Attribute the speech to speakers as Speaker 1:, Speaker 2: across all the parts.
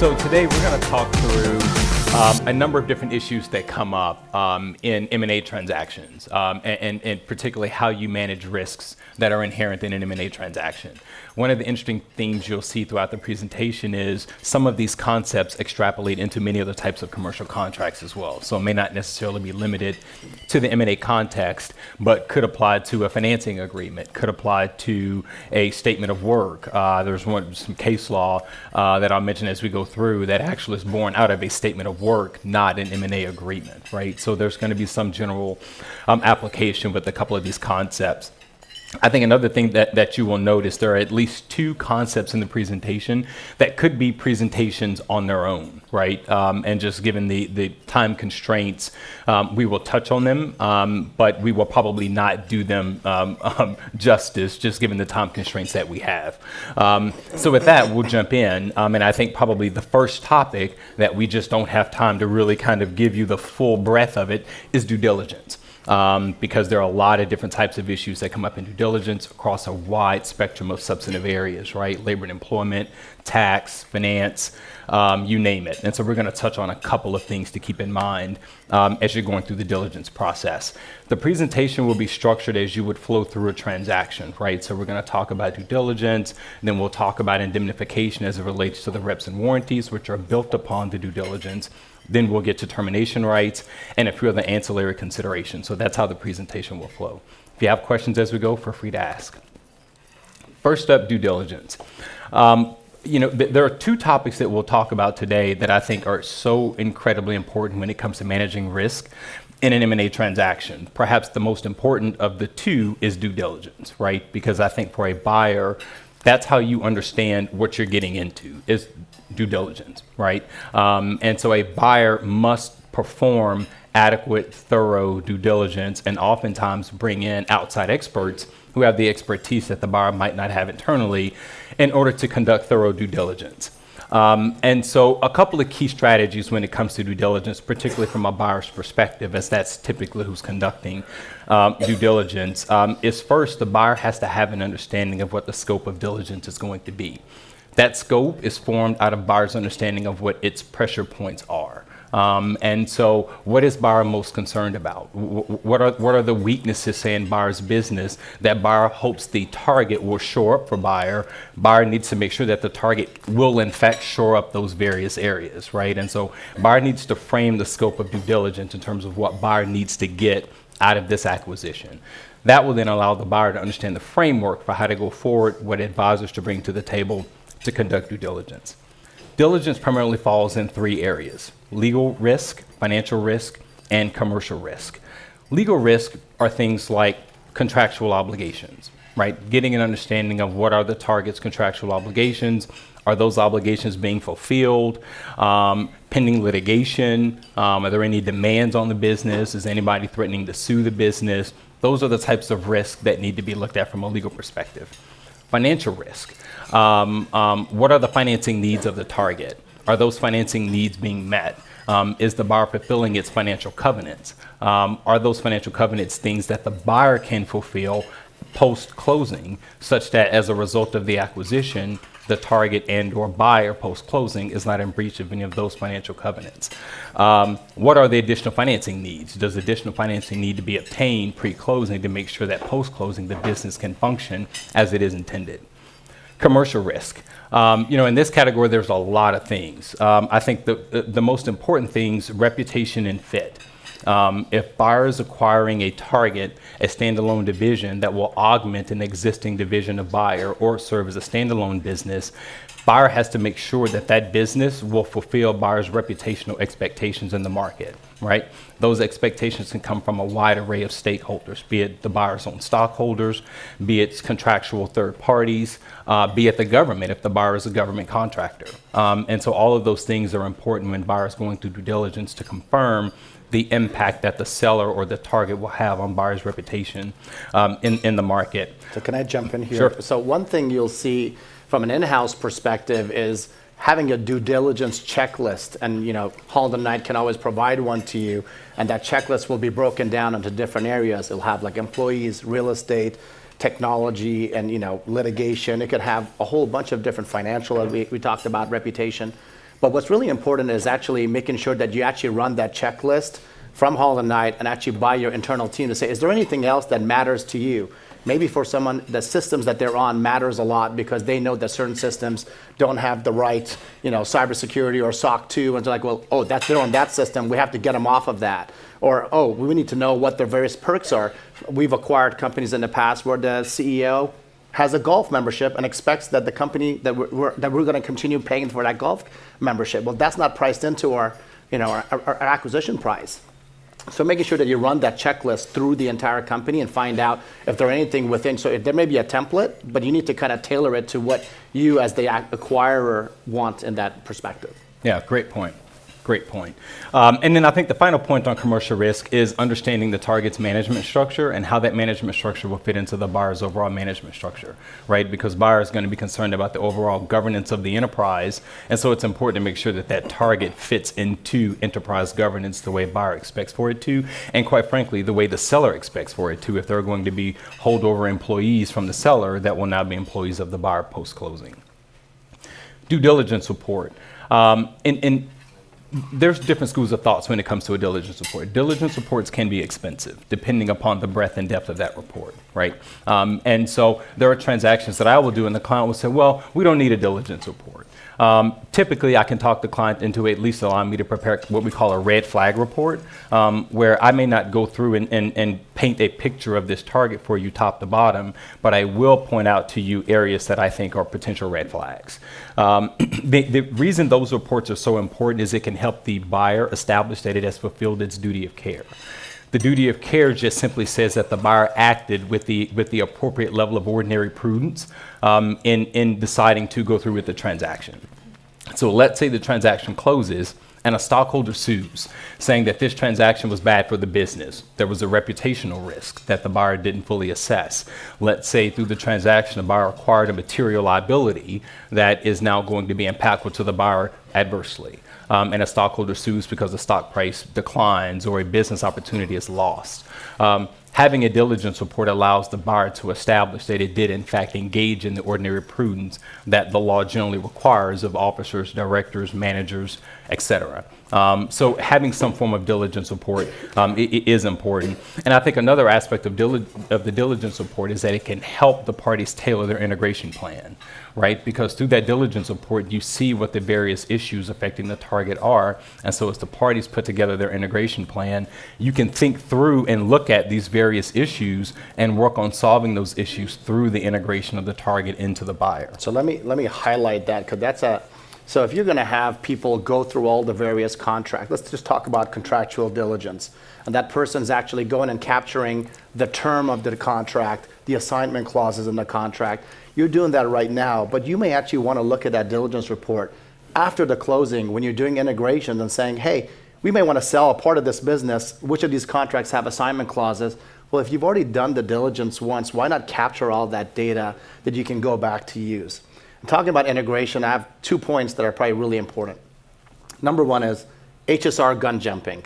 Speaker 1: So today we're going to talk through a number of different issues that come up in M&A transactions, and particularly how you manage risks that are inherent in an M&A transaction. One of the interesting themes you'll see throughout the presentation is some of these concepts extrapolate into many other types of commercial contracts as well. So it may not necessarily be limited to the M&A context, but could apply to a financing agreement, could apply to a statement of work. There's some case law that I'll mention as we go through that actually is born out of a statement of work, not an M&A agreement, right? So there's going to be some general application with a couple of these concepts. I think another thing that you will notice, there are at least two concepts in the presentation that could be presentations on their own, right? And just given the time constraints, we will touch on them, but we will probably not do them justice, just given the time constraints that we have. So with that, we'll jump in. And I think probably the first topic that we just don't have time to really kind of give you the full breadth of it is due diligence. Because there are a lot of different types of issues that come up in due diligence across a wide spectrum of substantive areas, right? Labor and employment, tax, finance, you name it. And so we're going to touch on a couple of things to keep in mind as you're going through the diligence process. The presentation will be structured as you would flow through a transaction, right? So we're going to talk about due diligence, then we'll talk about indemnification as it relates to the reps and warranties, which are built upon the due diligence. Then we'll get to termination rights and a few other ancillary considerations. So that's how the presentation will flow. If you have questions as we go, feel free to ask. First up, due diligence. There are two topics that we'll talk about today that I think are so incredibly important when it comes to managing risk in an M&A transaction. Perhaps the most important of the two is due diligence, right? Because I think for a buyer, that's how you understand what you're getting into, is due diligence, right? And so a buyer must perform adequate, thorough due diligence and oftentimes bring in outside experts who have the expertise that the buyer might not have internally in order to conduct thorough due diligence. And so a couple of key strategies when it comes to due diligence, particularly from a buyer's perspective, as that's typically who's conducting due diligence, is first, the buyer has to have an understanding of what the scope of diligence is going to be. That scope is formed out of buyer's understanding of what its pressure points are. And so what is buyer most concerned about? What are the weaknesses, say, in buyer's business that buyer hopes the target will shore up for buyer? Buyer needs to make sure that the target will in fact shore up those various areas, right? And so buyer needs to frame the scope of due diligence in terms of what buyer needs to get out of this acquisition. That will then allow the buyer to understand the framework for how to go forward, what advisors to bring to the table to conduct due diligence. Diligence primarily falls in three areas: legal risk, financial risk, and commercial risk. Legal risk are things like contractual obligations, right? Getting an understanding of what are the target's contractual obligations. Are those obligations being fulfilled? Pending litigation? Are there any demands on the business? Is anybody threatening to sue the business? Those are the types of risks that need to be looked at from a legal perspective. Financial risk. What are the financing needs of the target? Are those financing needs being met? Is the buyer fulfilling its financial covenants? Are those financial covenants things that the buyer can fulfill post-closing, such that as a result of the acquisition, the target and or buyer post-closing is not in breach of any of those financial covenants? What are the additional financing needs? Does additional financing need to be obtained pre-closing to make sure that post-closing the business can function as it is intended? Commercial risk. In this category, there's a lot of things. I think the most important things, reputation and fit. If buyer is acquiring a target, a standalone division that will augment an existing division of buyer or serve as a standalone business, buyer has to make sure that that business will fulfill buyer's reputational expectations in the market, right? Those expectations can come from a wide array of stakeholders, be it the buyer's own stockholders, be it contractual third parties, be it the government if the buyer is a government contractor. And so all of those things are important when buyer's going through due diligence to confirm the impact that the seller or the target will have on buyer's reputation in the market.
Speaker 2: So can I jump in here?
Speaker 1: Sure.
Speaker 2: So one thing you'll see from an in-house perspective is having a due diligence checklist, and Holland & Knight can always provide one to you, and that checklist will be broken down into different areas. It'll have like employees, real estate, technology, and litigation. It could have a whole bunch of different financial, we talked about reputation. But what's really important is actually making sure that you actually run that checklist from Holland Knight and actually by your internal team to say, is there anything else that matters to you? Maybe for someone, the systems that they're on matters a lot because they know that certain systems don't have the right, cybersecurity or SOC 2, and they're like, well, oh, they're on that system, we have to get them off of that. Or, oh, we need to know what their various perks are. We've acquired companies in the past where the CEO has a golf membership and expects that the company that we're going to continue paying for that golf membership. Well, that's not priced into our acquisition price. So making sure that you run that checklist through the entire company and find out if there's anything within. So there may be a template, but you need to kind of tailor it to what you as the acquirer want in that perspective.
Speaker 1: Yeah, great point. Great point. And then I think the final point on commercial risk is understanding the target's management structure and how that management structure will fit into the buyer's overall management structure, right? Because buyer is going to be concerned about the overall governance of the enterprise. And so it's important to make sure that that target fits into enterprise governance the way buyer expects for it to, and quite frankly, the way the seller expects for it to, if they're going to be holdover employees from the seller that will now be employees of the buyer post-closing. Due diligence report. There's different schools of thoughts when it comes to a diligence report. Diligence reports can be expensive depending upon the breadth and depth of that report, right? And so there are transactions that I will do and the client will say, well, we don't need a diligence report. Typically, I can talk the client into at least allowing me to prepare what we call a red flag report, where I may not go through and paint a picture of this target for you top to bottom, but I will point out to you areas that I think are potential red flags. The reason those reports are so important is it can help the buyer establish that it has fulfilled its duty of care. The duty of care just simply says that the buyer acted with the appropriate level of ordinary prudence in deciding to go through with the transaction. So let's say the transaction closes and a stockholder sues, saying that this transaction was bad for the business. There was a reputational risk that the buyer didn't fully assess. Let's say through the transaction, the buyer acquired a material liability that is now going to be impactful to the buyer adversely. And a stockholder sues because the stock price declines or a business opportunity is lost. Having a diligence report allows the buyer to establish that it did in fact engage in the ordinary prudence that the law generally requires of officers, directors, managers, etc. So having some form of diligence report is important. And I think another aspect of the diligence report is that it can help the parties tailor their integration plan, right? Because through that diligence report, you see what the various issues affecting the target are. And so as the parties put together their integration plan, you can think through and look at these various issues and work on solving those issues through the integration of the target into the buyer.
Speaker 2: So let me highlight that, because so if you're going to have people go through all the various contracts, let's just talk about contractual diligence. And that person's actually going and capturing the term of the contract, the assignment clauses in the contract. You're doing that right now, but you may actually want to look at that diligence report after the closing when you're doing integrations and saying, hey, we may want to sell a part of this business. Which of these contracts have assignment clauses? Well, if you've already done the diligence once, why not capture all that data that you can go back to use? And talking about integration, I have 2 points that are probably really important. Number one is HSR gun jumping.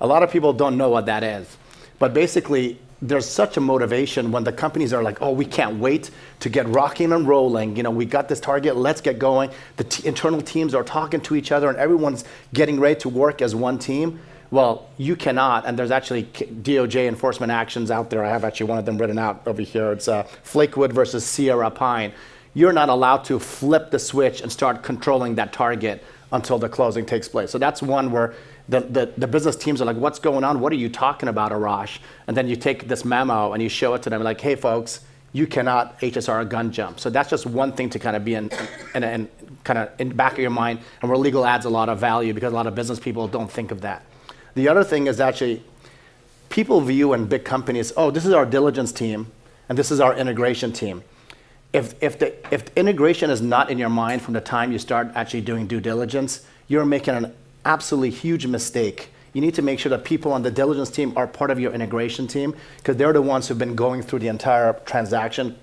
Speaker 2: A lot of people don't know what that is, but basically there's such a motivation when the companies are like, oh, we can't wait to get rocking and rolling. We got this target, let's get going. The internal teams are talking to each other and everyone's getting ready to work as one team. Well, you cannot, and there's actually DOJ enforcement actions out there. I have actually one of them written out over here. It's Flakewood versus Sierra Pine. You're not allowed to flip the switch and start controlling that target until the closing takes place. So that's one where the business teams are like, what's going on? What are you talking about, Arash? And then you take this memo and you show it to them like, hey, folks, you cannot HSR a gun jump. So that's just one thing to kind of be in kind of in the back of your mind, and where legal adds a lot of value because a lot of business people don't think of that. The other thing is actually people view in big companies, oh, this is our diligence team and this is our integration team. If integration is not in your mind from the time you start actually doing due diligence, you're making an absolutely huge mistake. You need to make sure that people on the diligence team are part of your integration team, because they're the ones who've been going through the entire transaction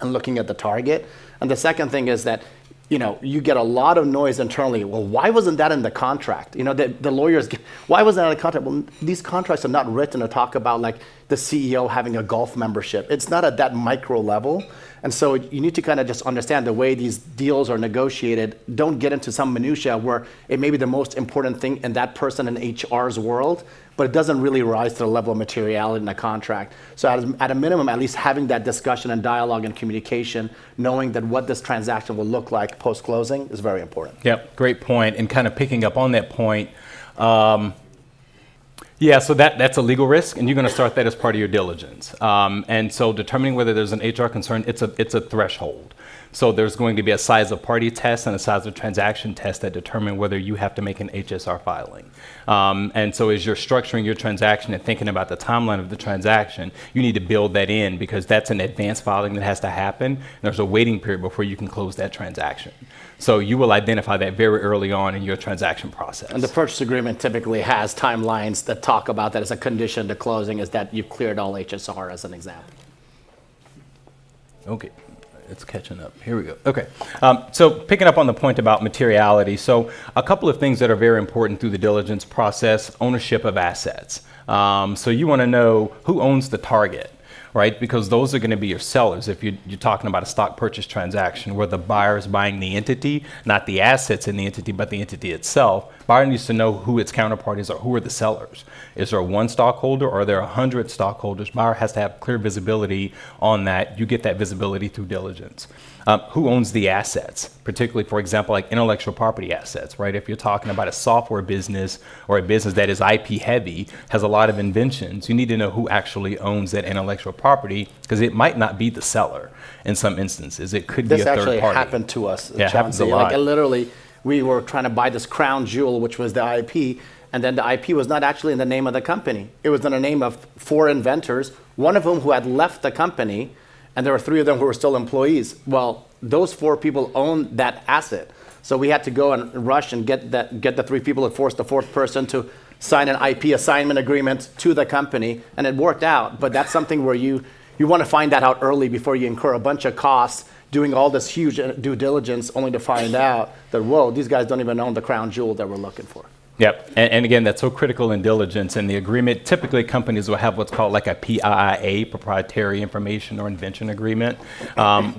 Speaker 2: and looking at the target. And the second thing is that you get a lot of noise internally. Well, why wasn't that in the contract? The lawyers, why wasn't that in the contract? Well, these contracts are not written to talk about like the CEO having a golf membership. It's not at that micro level. And so you need to kind of just understand the way these deals are negotiated. Don't get into some minutia where it may be the most important thing in that person in HR's world, but it doesn't really rise to the level of materiality in a contract. So at a minimum, at least having that discussion and dialogue and communication, knowing that what this transaction will look like post-closing is very important.
Speaker 1: Yep, great point. And kind of picking up on that point, yeah, so that's a legal risk, and you're going to start that as part of your diligence. And so determining whether there's an HR concern, it's a threshold. So there's going to be a size of party test and a size of transaction test that determine whether you have to make an HSR filing. And so as you're structuring your transaction and thinking about the timeline of the transaction, you need to build that in because that's an advanced filing that has to happen. There's a waiting period before you can close that transaction. So you will identify that very early on in your transaction process.
Speaker 2: And the purchase agreement typically has timelines that talk about that as a condition to closing, is that you've cleared all HSR, as an example.
Speaker 1: Okay, it's catching up. Here we go. Okay, so picking up on the point about materiality. So a couple of things that are very important through the diligence process: ownership of assets. So you want to know who owns the target, right? Because those are going to be your sellers. If you're talking about a stock purchase transaction where the buyer is buying the entity, not the assets in the entity, but the entity itself, buyer needs to know who its counterparties are, who are the sellers. Is there one stockholder or are there 100 stockholders? Buyer has to have clear visibility on that. You get that visibility through diligence. Who owns the assets, particularly, for example, like intellectual property assets, right? If you're talking about a software business or a business that is IP heavy, has a lot of inventions, you need to know who actually owns that intellectual property, because it might not be the seller in some instances. It could be a third party.
Speaker 2: This actually happened to us,
Speaker 1: Yeah, it happens a lot.
Speaker 2: Like literally, we were trying to buy this crown jewel, which was the IP, and then the IP was not actually in the name of the company. It was in the name of 4 inventors, one of whom who had left the company, and there were 3 of them who were still employees. Well, those 4 people owned that asset. So we had to go and rush and get the 3 people and force the 4th person to sign an IP assignment agreement to the company, and it worked out. But that's something where you want to find that out early before you incur a bunch of costs doing all this huge due diligence only to find out that, whoa, these guys don't even own the crown jewel that we're looking for.
Speaker 1: Yep, and again, that's so critical in diligence. And the agreement, typically companies will have what's called like a PIIA, proprietary information or invention agreement,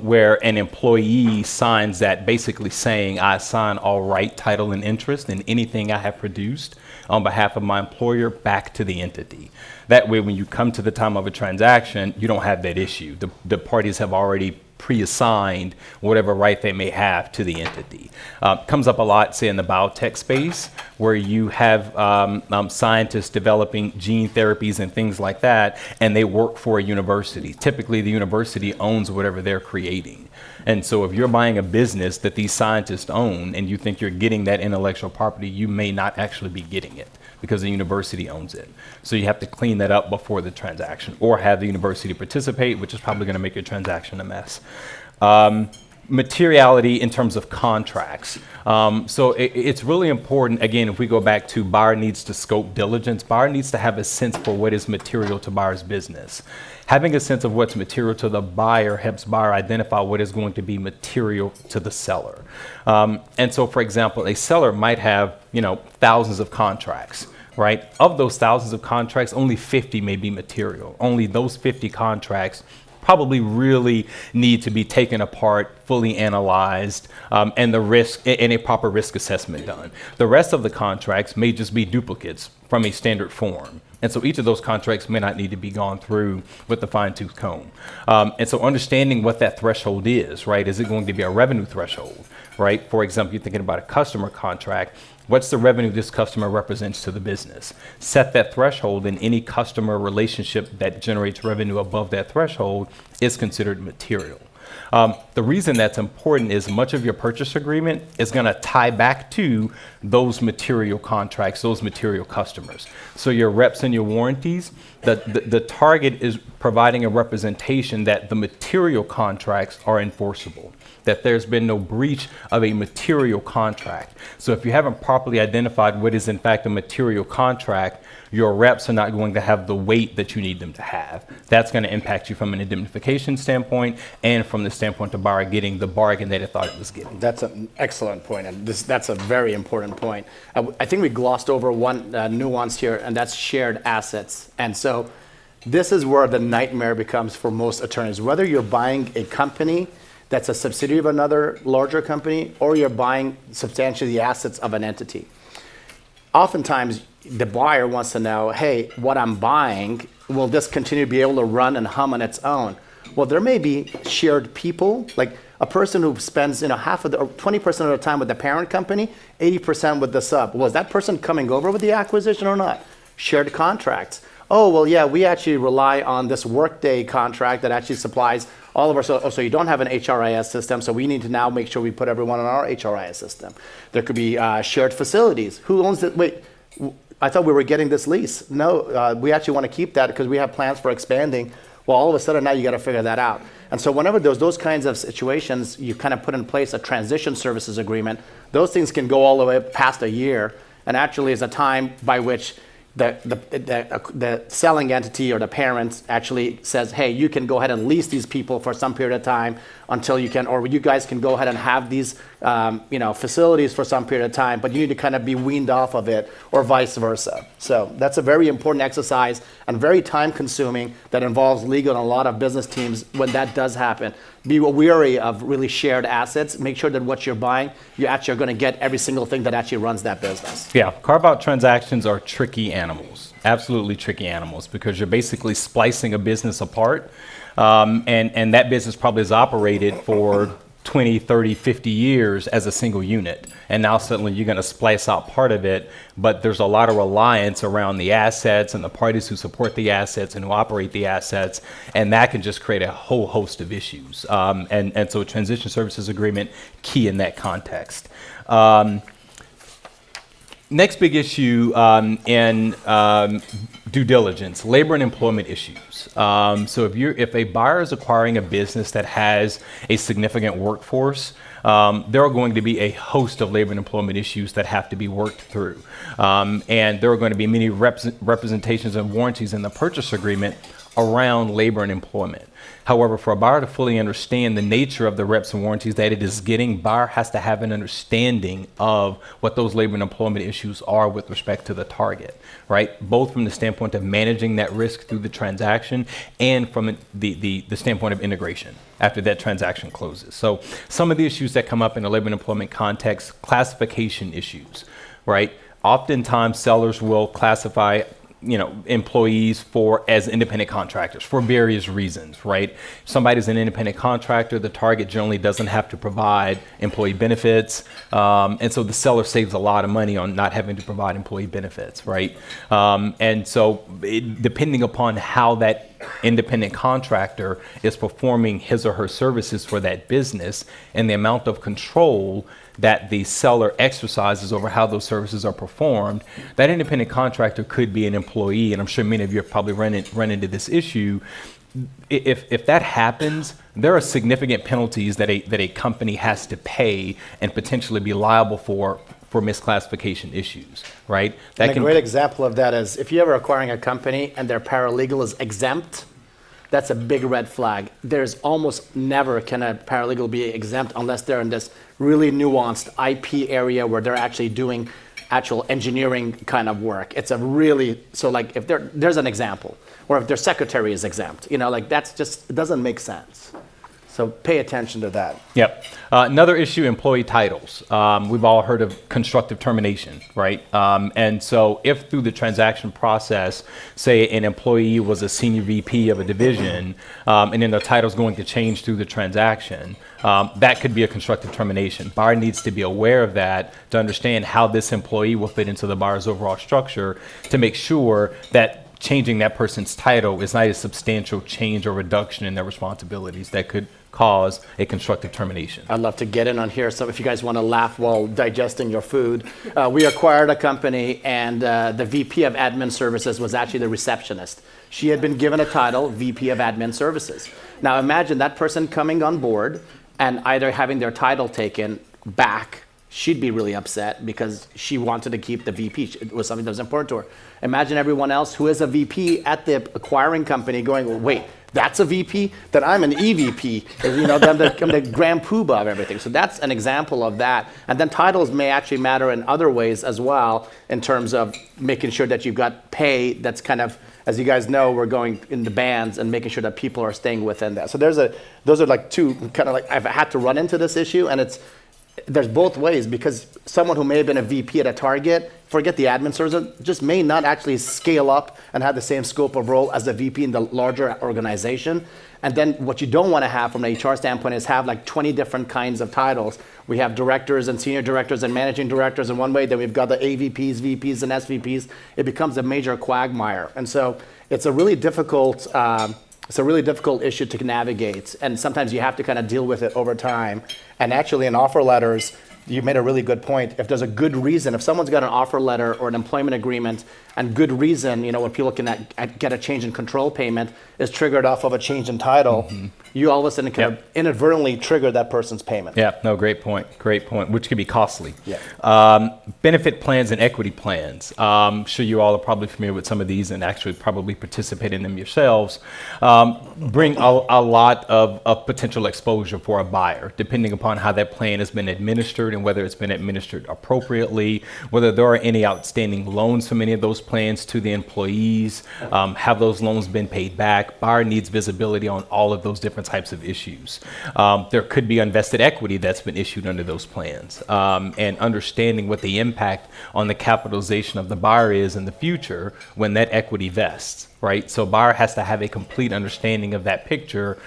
Speaker 1: where an employee signs that, basically saying, I assign all right, title, and interest in anything I have produced on behalf of my employer back to the entity. That way, when you come to the time of a transaction, you don't have that issue. The parties have already pre-assigned whatever right they may have to the entity. Comes up a lot, say, in the biotech space, where you have scientists developing gene therapies and things like that, and they work for a university. Typically, the university owns whatever they're creating. And so if you're buying a business that these scientists own and you think you're getting that intellectual property, you may not actually be getting it because the university owns it. So you have to clean that up before the transaction, or have the university participate, which is probably going to make your transaction a mess. Materiality in terms of contracts. So it's really important, again, if we go back to buyer needs to scope diligence, buyer needs to have a sense for what is material to buyer's business. Having a sense of what's material to the buyer helps buyer identify what is going to be material to the seller. And so, for example, a seller might have, thousands of contracts, right? Of those thousands of contracts, only 50 may be material. Only those 50 contracts probably really need to be taken apart, fully analyzed, and the risk and a proper risk assessment done. The rest of the contracts may just be duplicates from a standard form. And so each of those contracts may not need to be gone through with the fine-tooth comb. And so understanding what that threshold is, right? Is it going to be a revenue threshold, right? For example, you're thinking about a customer contract. What's the revenue this customer represents to the business? Set that threshold, and any customer relationship that generates revenue above that threshold is considered material. The reason that's important is much of your purchase agreement is going to tie back to those material contracts, those material customers. So your reps and your warranties, the target is providing a representation that the material contracts are enforceable, that there's been no breach of a material contract. So if you haven't properly identified what is in fact a material contract, your reps are not going to have the weight that you need them to have. That's going to impact you from an indemnification standpoint and from the standpoint of buyer getting the bargain that it thought it was getting.
Speaker 2: That's an excellent point, and that's a very important point. I think we glossed over one nuance here, and that's shared assets. And so This is where the nightmare becomes for most attorneys. Whether you're buying a company that's a subsidiary of another larger company, or you're buying substantially the assets of an entity. Oftentimes, the buyer wants to know, hey, what I'm buying, will this continue to be able to run and hum on its own? Well, there may be shared people, like a person who spends half of the, or 20% of the time with the parent company, 80% with the sub. Was that person coming over with the acquisition or not? Shared contracts. Oh, well, yeah, we actually rely on this Workday contract that actually supplies all of our, so you don't have an HRIS system, so we need to now make sure we put everyone on our HRIS system. There could be shared facilities. Who owns it? Wait, I thought we were getting this lease. No, we actually want to keep that because we have plans for expanding. Well, all of a sudden now you got to figure that out. And so whenever there's those kinds of situations, you kind of put in place a transition services agreement. Those things can go all the way past a year, and actually is a time by which the selling entity or the parents actually says, hey, you can go ahead and lease these people for some period of time until you can, or you guys can go ahead and have these facilities for some period of time, but you need to kind of be weaned off of it, or vice versa. So that's a very important exercise and very time consuming that involves legal and a lot of business teams when that does happen. Be wary of really shared assets. Make sure that what you're buying, you actually are going to get every single thing that actually runs that business.
Speaker 1: Yeah, carve-out transactions are tricky animals, absolutely tricky animals, because you're basically splicing a business apart, and that business probably is operated for 20, 30, 50 years as a single unit. And now suddenly you're going to splice out part of it, but there's a lot of reliance around the assets and the parties who support the assets and who operate the assets, and that can just create a whole host of issues. And so a transition services agreement, key in that context. Next big issue in due diligence, labor and employment issues. So if a buyer is acquiring a business that has a significant workforce, there are going to be a host of labor and employment issues that have to be worked through. And there are going to be many representations and warranties in the purchase agreement around labor and employment. However, for a buyer to fully understand the nature of the reps and warranties that it is getting, buyer has to have an understanding of what those labor and employment issues are with respect to the target, right? Both from the standpoint of managing that risk through the transaction and from the standpoint of integration after that transaction closes. So some of the issues that come up in a labor and employment context, classification issues, right? Oftentimes sellers will classify employees as independent contractors for various reasons, right? If somebody's an independent contractor, the target generally doesn't have to provide employee benefits. And so the seller saves a lot of money on not having to provide employee benefits, right? And so depending upon how that independent contractor is performing his or her services for that business and the amount of control that the seller exercises over how those services are performed, that independent contractor could be an employee, and I'm sure many of you have probably run into this issue. If that happens, there are significant penalties that a company has to pay and potentially be liable for misclassification issues, right?
Speaker 2: And a great example of that is if you're ever acquiring a company and their paralegal is exempt, that's a big red flag. There's almost never can a paralegal be exempt unless they're in this really nuanced IP area where they're actually doing actual engineering kind of work. It's a really, so like if there's an example, or if their secretary is exempt, that's just, it doesn't make sense. So pay attention to that.
Speaker 1: Yep. Another issue, employee titles. We've all heard of constructive termination, right? And so if through the transaction process, say an employee was a senior VP of a division, and then their title's going to change through the transaction, that could be a constructive termination. Buyer needs to be aware of that to understand how this employee will fit into the buyer's overall structure to make sure that changing that person's title is not a substantial change or reduction in their responsibilities that could cause a constructive termination.
Speaker 2: I'd love to get in on here. So if you guys want to laugh while digesting your food, we acquired a company and the VP of Admin Services was actually the receptionist. She had been given a title, VP of Admin Services. Now imagine that person coming on board and either having their title taken back. She'd be really upset because she wanted to keep the VP. It was something that was important to her. Imagine everyone else who is a VP at the acquiring company going, well, wait, that's a VP? Then I'm an EVP. Then I'm the grand poobah of everything. So that's an example of that. And then titles may actually matter in other ways as well in terms of making sure that you've got pay that's kind of as you guys know, we're going in the bands and making sure that people are staying within that. So those are like two kind of like, I've had to run into this issue, and there's both ways, because someone who may have been a VP at a Target, forget the admin services, just may not actually scale up and have the same scope of role as a VP in the larger organization. And then what you don't want to have from an HR standpoint is have like 20 different kinds of titles. We have directors and senior directors and managing directors in one way, then we've got the AVPs, VPs, and SVPs. It becomes a major quagmire. And so it's a really difficult issue to navigate, and sometimes you have to kind of deal with it over time. And actually, in offer letters, you made a really good point. If there's a good reason, if someone's got an offer letter or an employment agreement, and good reason, when people can get a change in control payment is triggered off of a change in title, you all of a sudden can inadvertently trigger that person's payment.
Speaker 1: Yeah, no, great point, which can be costly.
Speaker 2: Yeah.
Speaker 1: Benefit plans and equity plans. I'm sure you all are probably familiar with some of these and actually probably participate in them yourselves. Bring a lot of potential exposure for a buyer, depending upon how that plan has been administered and whether it's been administered appropriately, whether there are any outstanding loans from any of those plans to the employees, have those loans been paid back. Buyer needs visibility on all of those different types of issues. There could be unvested equity that's been issued under those plans, and understanding what the impact on the capitalization of the buyer is in the future when that equity vests. Right, so buyer has to have a complete understanding of that picture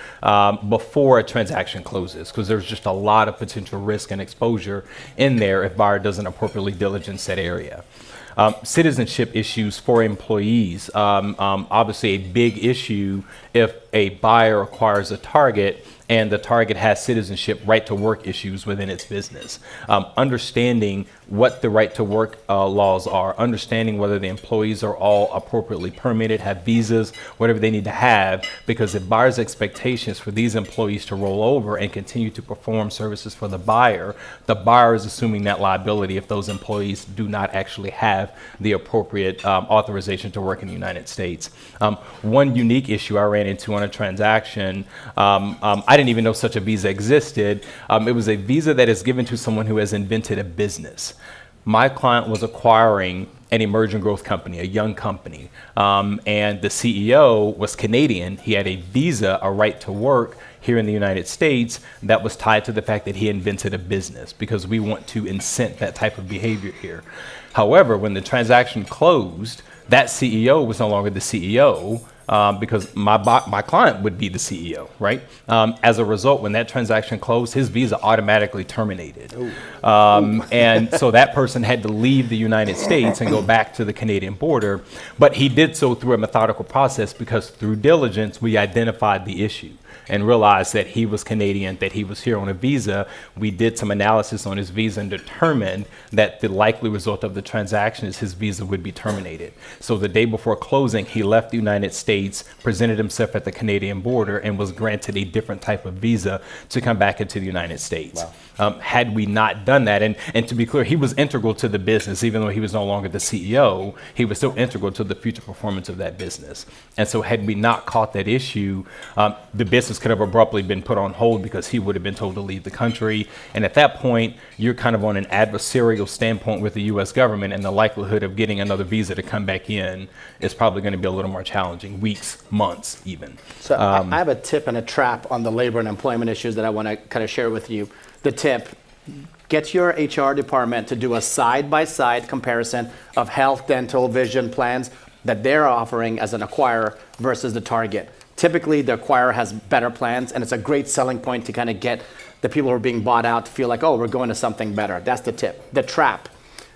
Speaker 1: before a transaction closes, because there's just a lot of potential risk and exposure in there if buyer doesn't appropriately diligence that area. Citizenship issues for employees, obviously a big issue if a buyer acquires a target and the target has citizenship right to work issues within its business. Understanding what the right to work laws are, understanding whether the employees are all appropriately permitted, have visas, whatever they need to have, because if buyer's expectations for these employees to roll over and continue to perform services for the buyer is assuming that liability if those employees do not actually have the appropriate authorization to work in the United States. One unique issue I ran into on a transaction, I didn't even know such a visa existed. It was a visa that is given to someone who has invented a business. My client was acquiring an emerging growth company, a young company, and the CEO was Canadian. He had a visa, a right to work here in the United States that was tied to the fact that he invented a business, because we want to incent that type of behavior here. However, when the transaction closed, that CEO was no longer the CEO, because my client would be the CEO, right? As a result, when that transaction closed, his visa automatically terminated. And so that person had to leave the United States and go back to the Canadian border. But he did so through a methodical process, because through diligence, we identified the issue and realized that he was Canadian, that he was here on a visa. We did some analysis on his visa and determined that the likely result of the transaction is his visa would be terminated. So the day before closing, he left the United States, presented himself at the Canadian border, and was granted a different type of visa to come back into the United States. Wow. Had we not done that, and to be clear, he was integral to the business, even though he was no longer the CEO, he was still integral to the future performance of that business. And so had we not caught that issue, the business could have abruptly been put on hold because he would have been told to leave the country. And at that point, you're kind of on an adversarial standpoint with the US government, and the likelihood of getting another visa to come back in is probably going to be a little more challenging, weeks, months even.
Speaker 2: So I have a tip and a trap on the labor and employment issues that I want to kind of share with you. The tip: get your HR department to do a side-by-side comparison of health, dental, vision plans that they're offering as an acquirer versus the target. Typically, the acquirer has better plans, and it's a great selling point to kind of get the people who are being bought out to feel like, oh, we're going to something better. That's the tip. The trap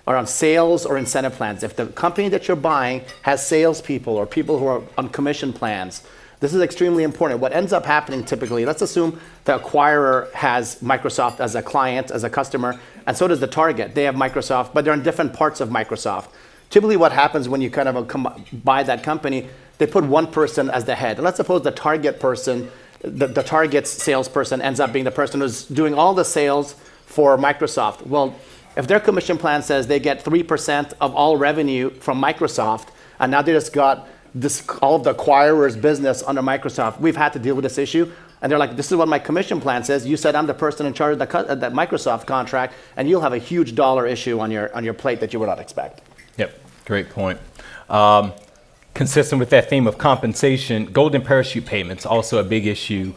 Speaker 2: are on sales or incentive plans. If the company that you're buying has salespeople or people who are on commission plans, this is extremely important. What ends up happening typically, let's assume the acquirer has Microsoft as a client, as a customer, and so does the target. They have Microsoft, but they're in different parts of Microsoft. Typically what happens when you kind of buy that company, they put one person as the head. And let's suppose the target person, the target's salesperson ends up being the person who's doing all the sales for Microsoft. Well, if their commission plan says they get 3% of all revenue from Microsoft, and now they just got all of the acquirer's business under Microsoft, we've had to deal with this issue. And they're like, this is what my commission plan says. You said I'm the person in charge of that Microsoft contract, and you'll have a huge dollar issue on your plate that you would not expect.
Speaker 1: Yep, great point. Consistent with that theme of compensation, golden parachute payments, also a big issue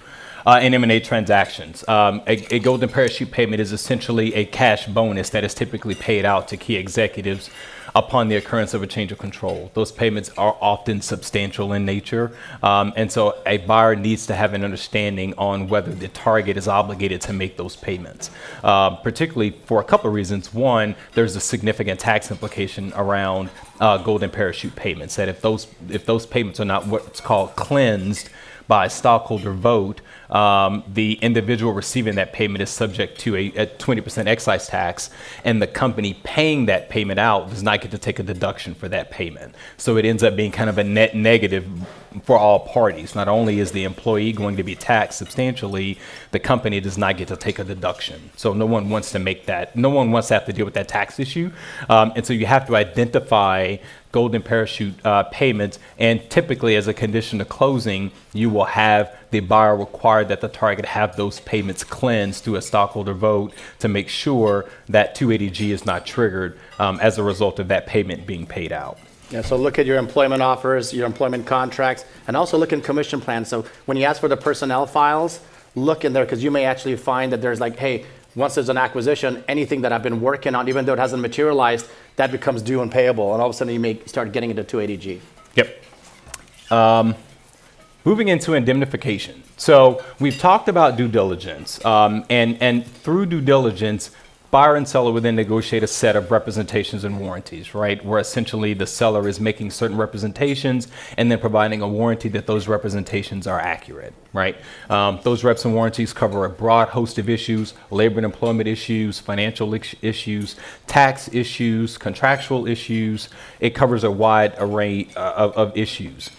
Speaker 1: in M&A transactions. A golden parachute payment is essentially a cash bonus that is typically paid out to key executives upon the occurrence of a change of control. Those payments are often substantial in nature, and so a buyer needs to have an understanding on whether the target is obligated to make those payments, particularly for a couple of reasons. One, there's a significant tax implication around golden parachute payments, that if those payments are not what's called cleansed by stockholder vote, the individual receiving that payment is subject to a 20% excise tax, and the company paying that payment out does not get to take a deduction for that payment. So it ends up being kind of a net negative for all parties. Not only is the employee going to be taxed substantially, the company does not get to take a deduction. So no one wants to have to deal with that tax issue. And so you have to identify golden parachute payments, and typically as a condition of closing, you will have the buyer require that the target have those payments cleansed through a stockholder vote to make sure that 280G is not triggered as a result of that payment being paid out.
Speaker 2: Yeah, so look at your employment offers, your employment contracts, and also look in commission plans. So when you ask for the personnel files, look in there, because you may actually find that there's like, hey, once there's an acquisition, anything that I've been working on, even though it hasn't materialized, that becomes due and payable, and all of a sudden you may start getting into 280G.
Speaker 1: Yep. Moving into indemnification. So we've talked about due diligence, and through due diligence, buyer and seller would then negotiate a set of representations and warranties, right? Where essentially the seller is making certain representations and then providing a warranty that those representations are accurate, right? Those reps and warranties cover a broad host of issues: labor and employment issues, financial issues, tax issues, contractual issues. It covers a wide array of issues.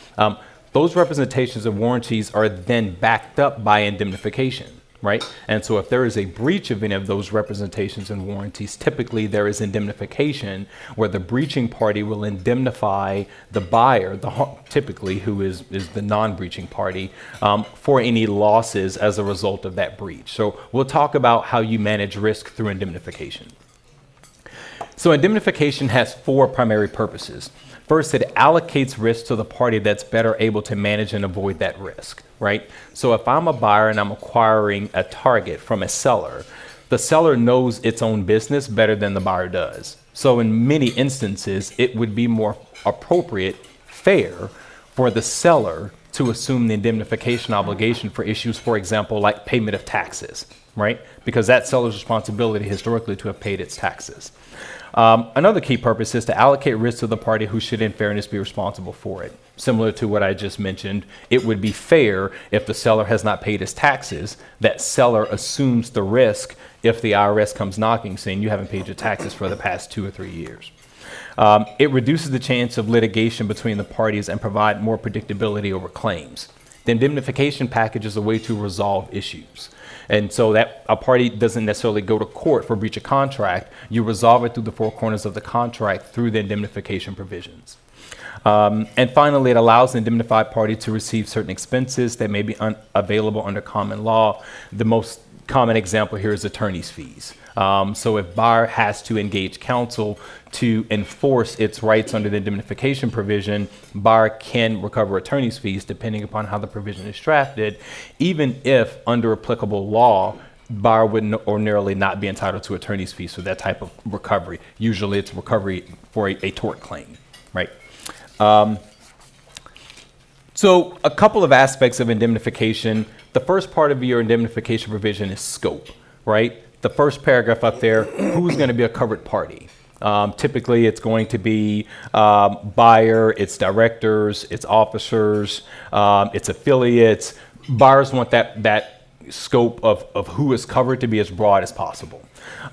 Speaker 1: Those representations and warranties are then backed up by indemnification. Right? And so if there is a breach of any of those representations and warranties, typically there is indemnification where the breaching party will indemnify the buyer, typically who is the non-breaching party, for any losses as a result of that breach. So we'll talk about how you manage risk through indemnification. So indemnification has four primary purposes. First, it allocates risk to the party that's better able to manage and avoid that risk, right? So if I'm a buyer and I'm acquiring a target from a seller, the seller knows its own business better than the buyer does. So in many instances, it would be more appropriate, fair, for the seller to assume the indemnification obligation for issues, for example, like payment of taxes, right? Because that's seller's responsibility historically to have paid its taxes. Another key purpose is to allocate risk to the party who should in fairness be responsible for it. Similar to what I just mentioned, it would be fair if the seller has not paid his taxes, that seller assumes the risk if the IRS comes knocking saying you haven't paid your taxes for the past 2 or 3 years. It reduces the chance of litigation between the parties and provide more predictability over claims. The indemnification package is a way to resolve issues. And so that a party doesn't necessarily go to court for breach of contract. You resolve it through the four corners of the contract through the indemnification provisions. And finally, it allows the indemnified party to receive certain expenses that may be unavailable under common law. The most common example here is attorney's fees. So if buyer has to engage counsel to enforce its rights under the indemnification provision, buyer can recover attorney's fees depending upon how the provision is drafted, even if under applicable law, buyer would ordinarily not be entitled to attorney's fees for that type of recovery. Usually it's recovery for a tort claim, right? So a couple of aspects of indemnification. The first part of your indemnification provision is scope, right? The first paragraph up there, who's going to be a covered party? Typically, it's going to be buyer, its directors, its officers, its affiliates. Buyers want that scope of who is covered to be as broad as possible.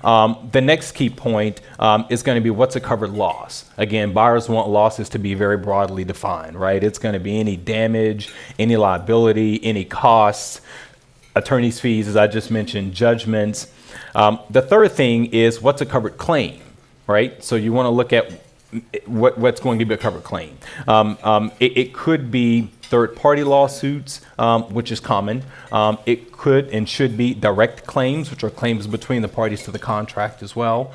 Speaker 1: The next key point is going to be what's a covered loss. Again, buyers want losses to be very broadly defined, right? It's going to be any damage, any liability, any costs, attorney's fees, as I just mentioned, judgments. The third thing is what's a covered claim, right? So you want to look at what's going to be a covered claim. It could be third-party lawsuits, which is common. It could and should be direct claims, which are claims between the parties to the contract as well.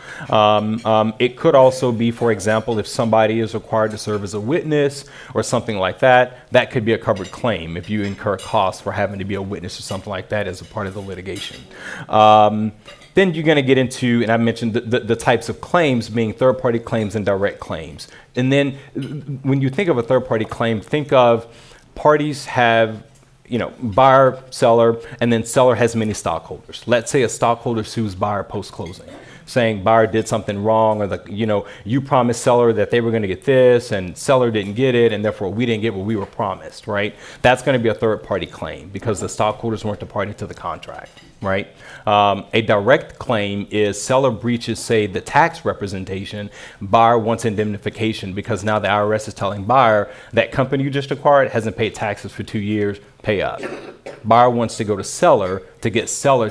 Speaker 1: It could also be, for example, if somebody is required to serve as a witness or something like that, that could be a covered claim if you incur costs for having to be a witness or something like that as a part of the litigation. Then you're going to get into, and I mentioned the types of claims being third-party claims and direct claims. And then when you think of a third-party claim, think of parties have, buyer, seller, and then seller has many stockholders. Let's say a stockholder sues buyer post-closing, saying buyer did something wrong, or you promised seller that they were going to get this, and seller didn't get it, and therefore we didn't get what we were promised, right? That's going to be a third-party claim because the stockholders weren't the party to the contract, right? A direct claim is seller breaches, say, the tax representation, buyer wants indemnification because now the IRS is telling buyer that company you just acquired hasn't paid taxes for 2 years, pay up. Buyer wants to go to seller to get seller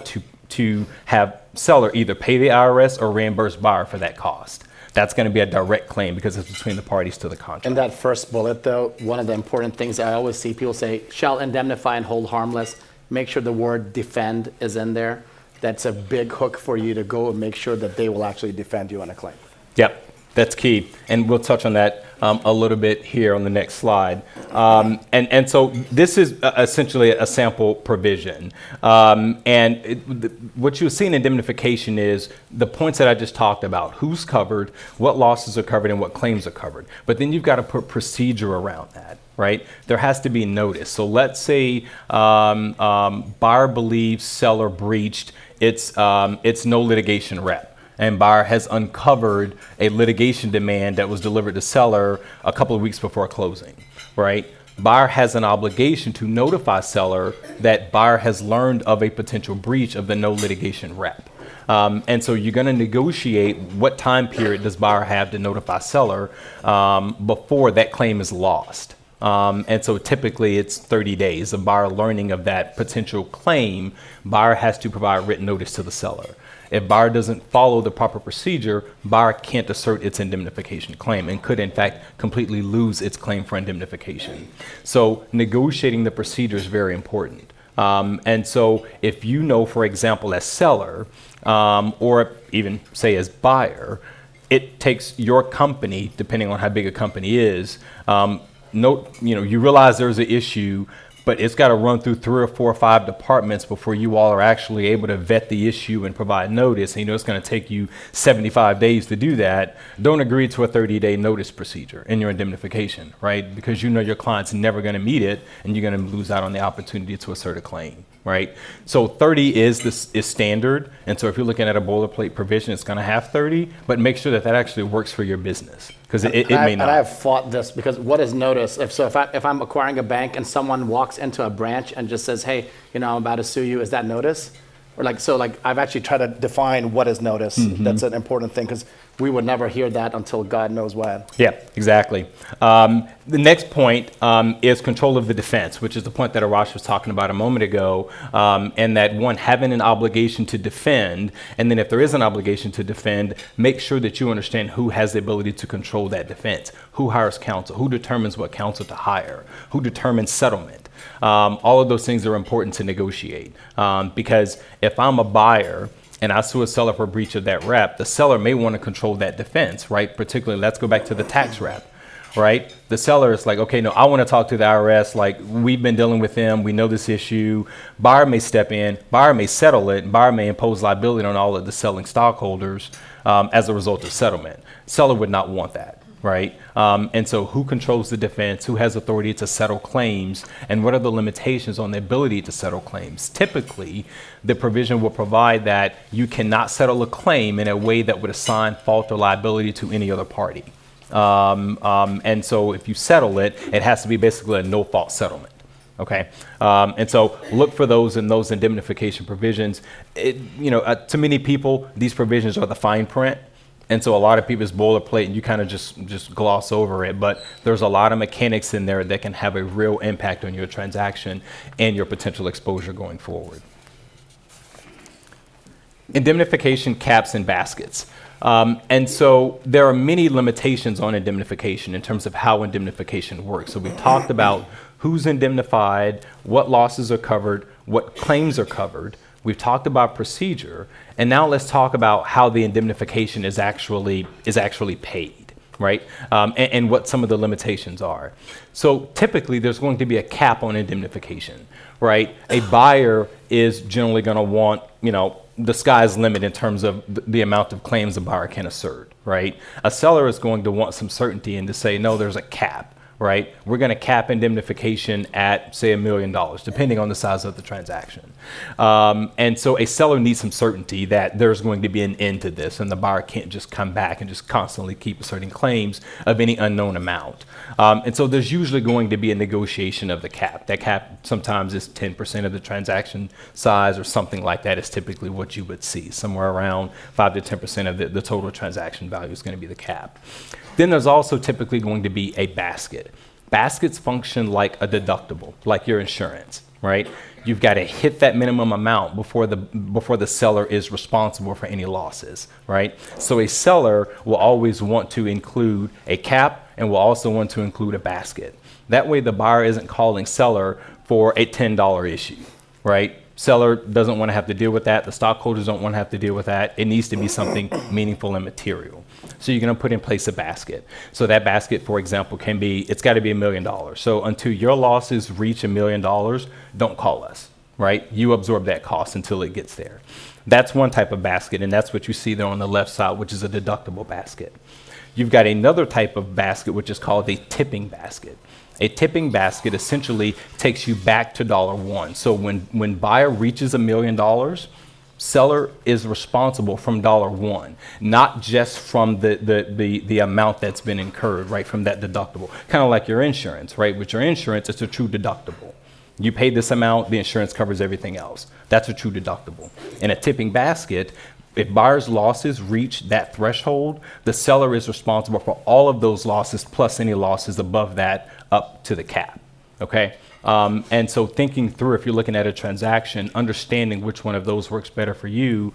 Speaker 1: to have seller either pay the IRS or reimburse buyer for that cost. That's going to be a direct claim because it's between the parties to the contract.
Speaker 2: In that first bullet, though, one of the important things I always see people say, shall indemnify and hold harmless. Make sure the word defend is in there. That's a big hook for you to go and make sure that they will actually defend you on a claim.
Speaker 1: Yep, that's key. And we'll touch on that a little bit here on the next slide. And so this is essentially a sample provision. What you'll see in indemnification is the points that I just talked about, who's covered, what losses are covered, and what claims are covered. But then you've got to put procedure around that. Right? There has to be notice. So let's say buyer believes seller breached its no litigation rep, and buyer has uncovered a litigation demand that was delivered to seller a couple of weeks before closing, right? Buyer has an obligation to notify seller that buyer has learned of a potential breach of the no litigation rep. And so you're going to negotiate what time period does buyer have to notify seller before that claim is lost. And so typically it's 30 days of buyer learning of that potential claim. Buyer has to provide written notice to the seller. If buyer doesn't follow the proper procedure, buyer can't assert its indemnification claim and could in fact completely lose its claim for indemnification. So negotiating the procedure is very important. And so if you know, for example, as seller, or even say as buyer, it takes your company, depending on how big a company is, you realize there's an issue, but it's got to run through 3 or 4 or 5 departments before you all are actually able to vet the issue and provide notice. And it's going to take you 75 days to do that. Don't agree to a 30-day notice procedure in your indemnification, right? Because your client's never going to meet it, and you're going to lose out on the opportunity to assert a claim. Right? So 30 is standard. And so if you're looking at a boilerplate provision, it's going to have 30, but make sure that actually works for your business, because it may not.
Speaker 2: And I have fought this because what is notice? If I'm acquiring a bank and someone walks into a branch and just says, hey, I'm about to sue you, is that notice? Or I've actually tried to define what is notice. Mm-hmm. That's an important thing because we would never hear that until God knows when.
Speaker 1: Yeah, exactly. The next point is control of the defense, which is the point that Arash was talking about a moment ago, and that one, having an obligation to defend, and then if there is an obligation to defend, make sure that you understand who has the ability to control that defense, who hires counsel, who determines what counsel to hire, who determines settlement. All of those things are important to negotiate because if I'm a buyer and I sue a seller for breach of that rep, the seller may want to control that defense, right? Particularly, let's go back to the tax rep, right? The seller is like, okay, no, I want to talk to the IRS. Like, we've been dealing with them. We know this issue. Buyer may step in. Buyer may settle it. And buyer may impose liability on all of the selling stockholders as a result of settlement. Seller would not want that. Right? And so who controls the defense, who has authority to settle claims, and what are the limitations on the ability to settle claims? Typically, the provision will provide that you cannot settle a claim in a way that would assign fault or liability to any other party. And so if you settle it, it has to be basically a no-fault settlement. Okay, and so look for those in those indemnification provisions. To many people, these provisions are the fine print. And so a lot of people's boilerplate, and you kind of just gloss over it, but there's a lot of mechanics in there that can have a real impact on your transaction and your potential exposure going forward. Indemnification caps and baskets. And so there are many limitations on indemnification in terms of how indemnification works. So we've talked about who's indemnified, what losses are covered, what claims are covered. We've talked about procedure, and now let's talk about how the indemnification is actually paid, right? And what some of the limitations are. So typically, there's going to be a cap on indemnification, right? A buyer is generally going to want, the sky's limit in terms of the amount of claims a buyer can assert, right? A seller is going to want some certainty and to say, no, there's a cap, right? We're going to cap indemnification at, say, $1 million, depending on the size of the transaction. And so a seller needs some certainty that there's going to be an end to this, and the buyer can't just come back and just constantly keep asserting claims of any unknown amount. And so there's usually going to be a negotiation of the cap. That cap sometimes is 10% of the transaction size or something like that is typically what you would see. Somewhere around 5 to 10% of the total transaction value is going to be the cap. Then there's also typically going to be a basket. Baskets function like a deductible, like your insurance, right? You've got to hit that minimum amount before the seller is responsible for any losses, right? So a seller will always want to include a cap and will also want to include a basket. That way the buyer isn't calling seller for a $10 issue, right? Seller doesn't want to have to deal with that. The stockholders don't want to have to deal with that. It needs to be something meaningful and material. So you're going to put in place a basket. So that basket, for example, it's got to be $1 million. So until your losses reach $1 million, don't call us, right? You absorb that cost until it gets there. That's one type of basket, and that's what you see there on the left side, which is a deductible basket. You've got another type of basket, which is called a tipping basket. A tipping basket essentially takes you back to $1. So when buyer reaches $1 million, seller is responsible from $1, not just from the amount that's been incurred, right, from that deductible. Kind of like your insurance, right? With your insurance, it's a true deductible. You pay this amount, the insurance covers everything else. That's a true deductible. In a tipping basket, if buyer's losses reach that threshold, the seller is responsible for all of those losses plus any losses above that up to the cap, okay? And so thinking through, if you're looking at a transaction, understanding which one of those works better for you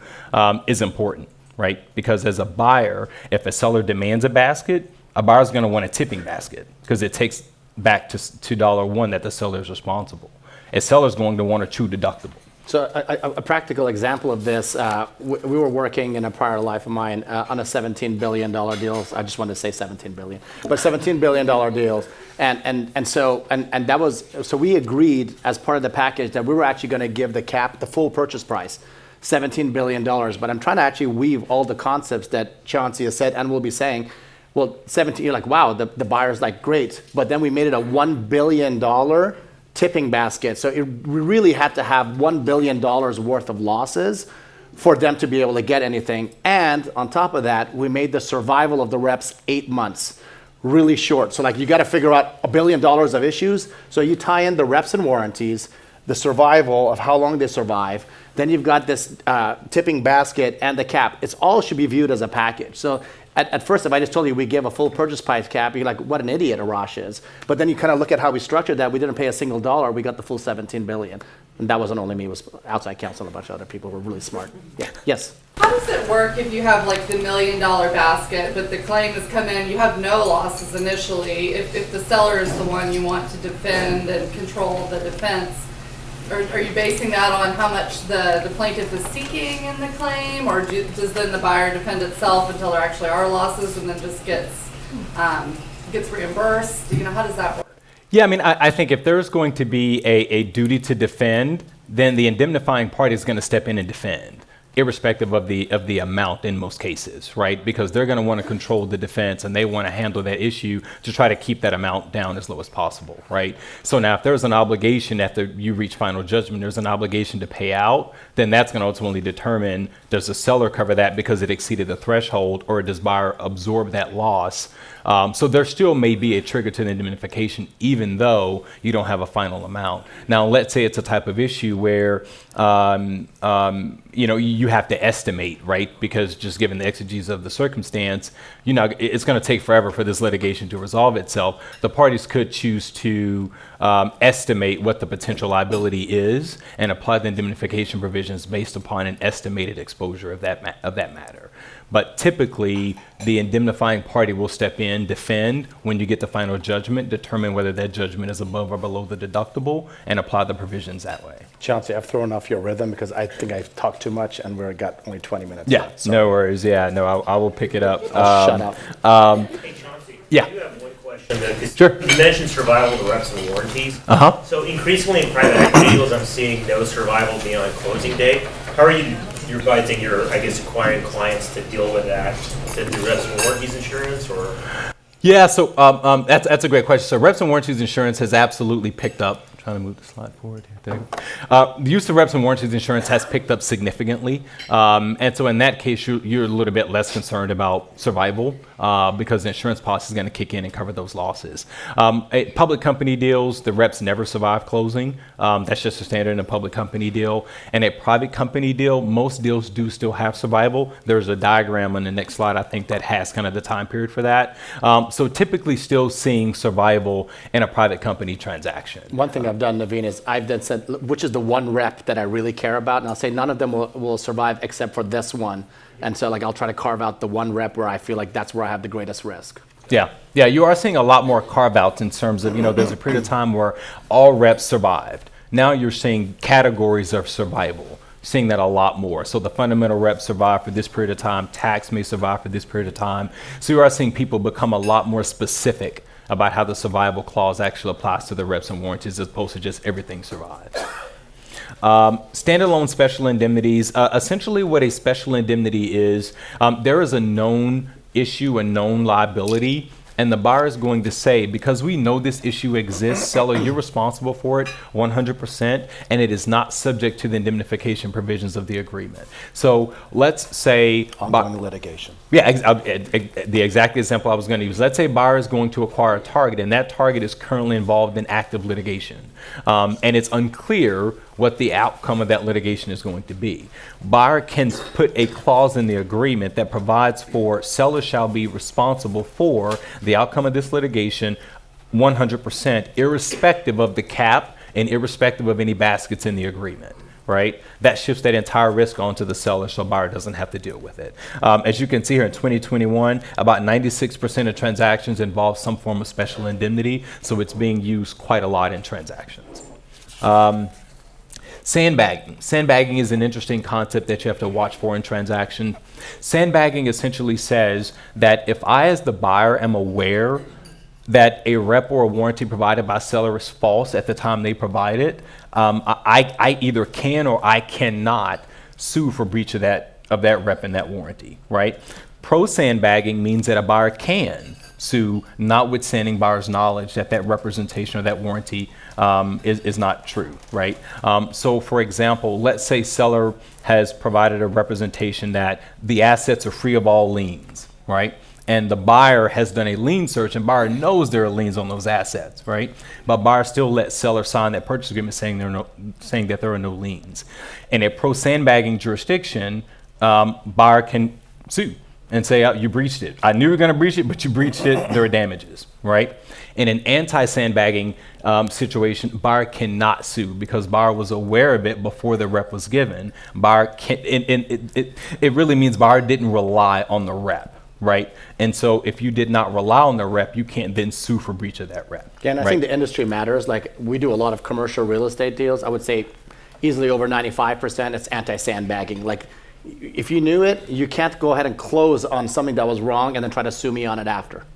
Speaker 1: is important, right? Because as a buyer, if a seller demands a basket, a buyer's gonna want a tipping basket because it takes back to $1 that the seller is responsible. A seller's going to want a true deductible.
Speaker 2: So a practical example of this, we were working in a prior life of mine on a $17 billion deal. I just wanted to say 17 billion, but $17 billion deals. And so that was, so we agreed as part of the package that we were actually going to give the cap, the full purchase price, $17 billion. But I'm trying to actually weave all the concepts that Chauncey has said and will be saying. Well, 17, you're like, wow, the buyer's like, great. But then we made it a $1 billion tipping basket. So we really had to have $1 billion worth of losses for them to be able to get anything. And on top of that, we made the survival of the reps 8 months, really short. So like you got to figure out $1 billion of issues. So you tie in the reps and warranties, the survival of how long they survive. Then you've got this tipping basket and the cap. It's all should be viewed as a package. So at first, if I just told you we gave a full purchase price cap, you're like, what an idiot Arash is. But then you kind of look at how we structured that. We didn't pay a single dollar. We got the full 17 billion. And that wasn't only me. It was outside counsel and a bunch of other people who were really smart. Yeah. Yes?
Speaker 3: How does it work if you have like the $1 million basket, but the claim has come in, you have no losses initially? If the seller is the one you want to defend and control the defense, are you basing that on how much the plaintiff is seeking in the claim, or does then the buyer defend itself until there actually are losses and then just gets reimbursed? How does that work?
Speaker 1: Yeah, I mean, I think if there's going to be a duty to defend, then the indemnifying party is going to step in and defend, irrespective of the amount in most cases, right? Because they're going to want to control the defense and they want to handle that issue to try to keep that amount down as low as possible, right? So now if there's an obligation after you reach final judgment, there's an obligation to pay out, then that's going to ultimately determine, does the seller cover that because it exceeded the threshold, or does buyer absorb that loss? So there still may be a trigger to the indemnification even though you don't have a final amount. Now, let's say it's a type of issue where you have to estimate, right? Because just given the exigencies of the circumstance, it's going to take forever for this litigation to resolve itself. The parties could choose to estimate what the potential liability is and apply the indemnification provisions based upon an estimated exposure of that matter. But typically, the indemnifying party will step in, defend when you get the final judgment, determine whether that judgment is above or below the deductible, and apply the provisions that way.
Speaker 2: Chauncey, I've thrown off your rhythm because I think I've talked too much and we've got only 20 minutes
Speaker 1: Yeah,
Speaker 2: left. So
Speaker 1: no worries. Yeah, no, I will pick it up.
Speaker 2: I'll shut up.
Speaker 4: Hey, Chauncey.
Speaker 1: Yeah.
Speaker 4: I do have one question. Because
Speaker 1: Sure.
Speaker 4: You mentioned survival of reps and warranties.
Speaker 1: Uh-huh.
Speaker 4: So increasingly in private equity deals, I'm seeing no survival beyond closing date. How are you advising your, I guess, acquiring clients to deal with that? Is it through reps and warranties insurance or?
Speaker 1: Yeah, so that's a great question. So reps and warranties insurance has absolutely picked up. I'm trying to move the slide forward here. There you go. The use of reps and warranties insurance has picked up significantly. And so in that case, you're a little bit less concerned about survival because the insurance policy is going to kick in and cover those losses. Public company deals, the reps never survive closing. That's just a standard in a public company deal. And a private company deal, most deals do still have survival. There's a diagram on the next slide, I think, that has kind of the time period for that. So typically still seeing survival in a private company transaction.
Speaker 2: One thing I've done, Naveen, is I've then said, which is the one rep that I really care about? And I'll say none of them will survive except for this one. And so like I'll try to carve out the one rep where I feel like that's where I have the greatest risk.
Speaker 1: Yeah, you are seeing a lot more carve-outs in terms of, there's a period of time where all reps survived. Now you're seeing categories of survival, seeing that a lot more. So the fundamental reps survive for this period of time, tax may survive for this period of time. So you are seeing people become a lot more specific about how the survival clause actually applies to the reps and warranties as opposed to just everything survives. Standalone special indemnities, essentially what a special indemnity is, there is a known issue, a known liability, and the buyer is going to say, because we know this issue exists, seller, you're responsible for it 100%, and it is not subject to the indemnification provisions of the agreement. So let's say
Speaker 2: Ongoing litigation.
Speaker 1: yeah, the exact example I was going to use. Let's say buyer is going to acquire a target, and that target is currently involved in active litigation, and it's unclear what the outcome of that litigation is going to be. Buyer can put a clause in the agreement that provides for seller shall be responsible for the outcome of this litigation 100%, irrespective of the cap and irrespective of any baskets in the agreement. Right? That shifts that entire risk onto the seller so buyer doesn't have to deal with it. As you can see here in 2021, about 96% of transactions involve some form of special indemnity, so it's being used quite a lot in transactions. Sandbagging. Sandbagging is an interesting concept that you have to watch for in transaction. Sandbagging essentially says that if I as the buyer am aware that a rep or a warranty provided by seller is false at the time they provide it, I either can or I cannot sue for breach of that rep and that warranty, right? Pro sandbagging means that a buyer can sue, notwithstanding buyer's knowledge that that representation or that warranty is not true, right? So for example, let's say seller has provided a representation that the assets are free of all liens, right? And the buyer has done a lien search and buyer knows there are liens on those assets, right? But buyer still lets seller sign that purchase agreement saying that there are no liens. In a pro sandbagging jurisdiction, buyer can sue and say, you breached it. I knew you were going to breach it, but you breached it. There are damages, right? In an anti-sandbagging situation, buyer cannot sue because buyer was aware of it before the rep was given. Buyer can, it really means buyer didn't rely on the rep. Right? And so if you did not rely on the rep, you can't then sue for breach of that rep.
Speaker 2: Yeah, and I think the industry matters. Like we do a lot of commercial real estate deals. I would say easily over 95% it's anti-sandbagging. Like if you knew it, you can't go ahead and close on something that was wrong and then try to sue me on it after.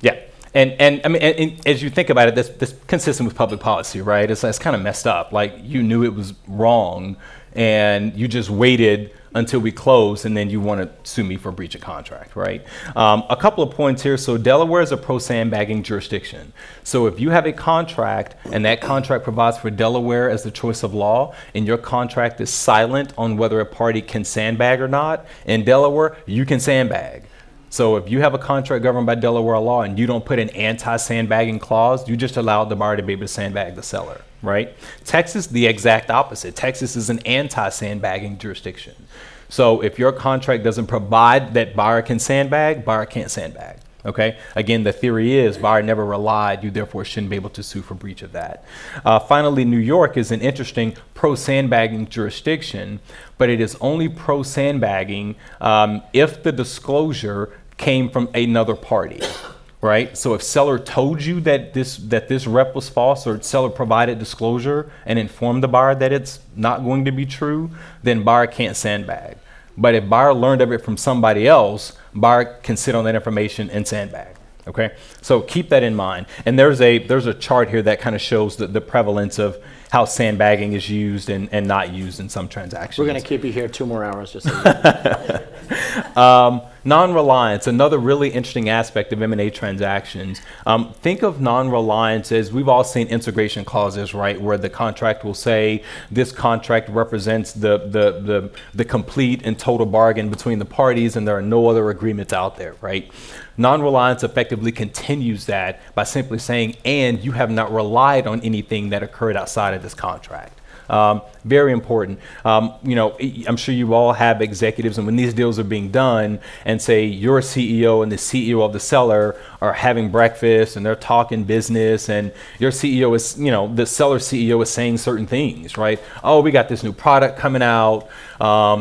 Speaker 1: Yeah. And I mean, and as you think about it, that's consistent with public policy, right? It's kind of messed up. Like you knew it was wrong and you just waited until we close, and then you want to sue me for breach of contract, right? A couple of points here. So Delaware is a pro sandbagging jurisdiction. So if you have a contract and that contract provides for Delaware as the choice of law, and your contract is silent on whether a party can sandbag or not, in Delaware, you can sandbag. So if you have a contract governed by Delaware law and you don't put an anti-sandbagging clause, you just allow the buyer to be able to sandbag the seller, right? Texas, the exact opposite. Texas is an anti-sandbagging jurisdiction. So if your contract doesn't provide that buyer can sandbag, buyer can't sandbag, Okay. Again, the theory is buyer never relied. You therefore shouldn't be able to sue for breach of that. Finally, New York is an interesting pro-sandbagging jurisdiction, but it is only pro-sandbagging if the disclosure came from another party. Right. So if seller told you that this rep was false, or seller provided disclosure and informed the buyer that it's not going to be true, then buyer can't sandbag. But if buyer learned of it from somebody else, buyer can sit on that information and sandbag. Okay, so keep that in mind. And there's a chart here that kind of shows the prevalence of how sandbagging is used and not used in some transactions.
Speaker 2: We're going to keep you here 2 more hours just so you know.
Speaker 1: Non-reliance, another really interesting aspect of M&A transactions. Think of non-reliance as, we've all seen integration clauses, right, where the contract will say this contract represents the complete and total bargain between the parties, and there are no other agreements out there, right? Non-reliance effectively continues that by simply saying, and you have not relied on anything that occurred outside of this contract. Very important. I'm sure you all have executives, and when these deals are being done, and say your CEO and the CEO of the seller are having breakfast and they're talking business, and your CEO is, the seller CEO is saying certain things, right? Oh, we got this new product coming out.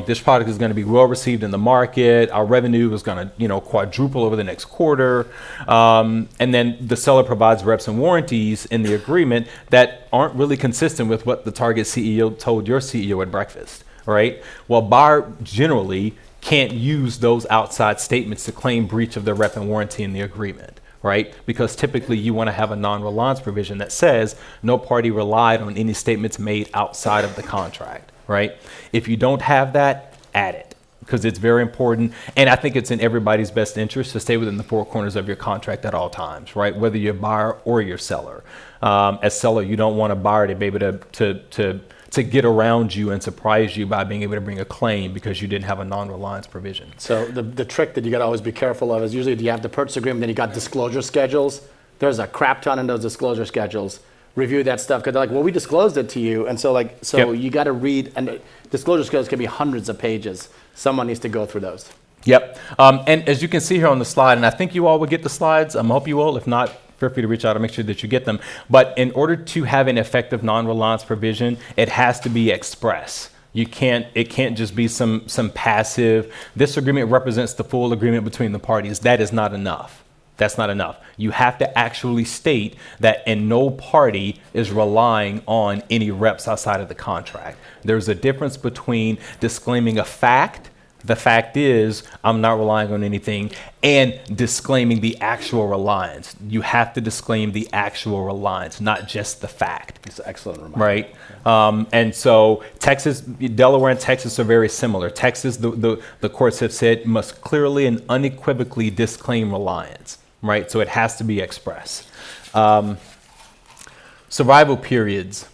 Speaker 1: This product is going to be well received in the market. Our revenue is going to, quadruple over the next quarter. And then the seller provides reps and warranties in the agreement that aren't really consistent with what the target CEO told your CEO at breakfast, right? Well, buyer generally can't use those outside statements to claim breach of the rep and warranty in the agreement, right? Because typically you want to have a non-reliance provision that says no party relied on any statements made outside of the contract, right? If you don't have that, add it, because it's very important. And I think it's in everybody's best interest to stay within the 4 corners of your contract at all times, right? Whether you're a buyer or you're a seller. As seller, you don't want a buyer to be able to get around you and surprise you by being able to bring a claim because you didn't have a non-reliance provision.
Speaker 2: So the trick that you got to always be careful of is usually you have the purchase agreement, then you got disclosure schedules. There's a crap ton in those disclosure schedules. Review that stuff, because they're like, well, we disclosed it to you, and so
Speaker 1: Yep.
Speaker 2: you got to read, and disclosure schedules can be hundreds of pages. Someone needs to go through those.
Speaker 1: Yep. And as you can see here on the slide, and I think you all will get the slides. I hope you will. If not, feel free to reach out and make sure that you get them. But in order to have an effective non-reliance provision, it has to be express. It can't just be some passive, this agreement represents the full agreement between the parties. That is not enough. That's not enough. You have to actually state that, and no party is relying on any reps outside of the contract. There's a difference between disclaiming a fact, the fact is I'm not relying on anything, and disclaiming the actual reliance. You have to disclaim the actual reliance, not just the fact.
Speaker 2: It's an excellent reminder.
Speaker 1: Right. And so Delaware and Texas are very similar. Texas, the courts have said, must clearly and unequivocally disclaim reliance. Right. So it has to be express. Survival periods.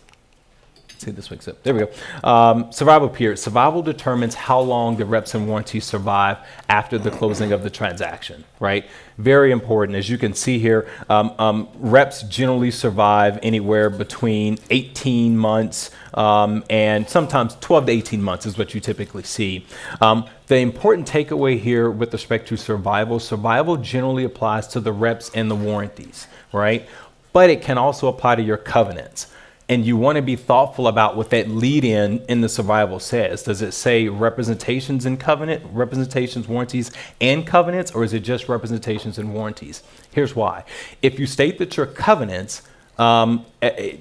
Speaker 1: Let's see, this wakes up. There we go. Survival period. Survival determines how long the reps and warranties survive after the closing of the transaction, right? Very important. As you can see here, reps generally survive anywhere between 18 months and sometimes 12 to 18 months is what you typically see. The important takeaway here with respect to survival generally applies to the reps and the warranties, right? But it can also apply to your covenants. And you want to be thoughtful about what that lead in the survival says. Does it say representations and covenant, representations, warranties, and covenants, or is it just representations and warranties? Here's why. If you state that your covenants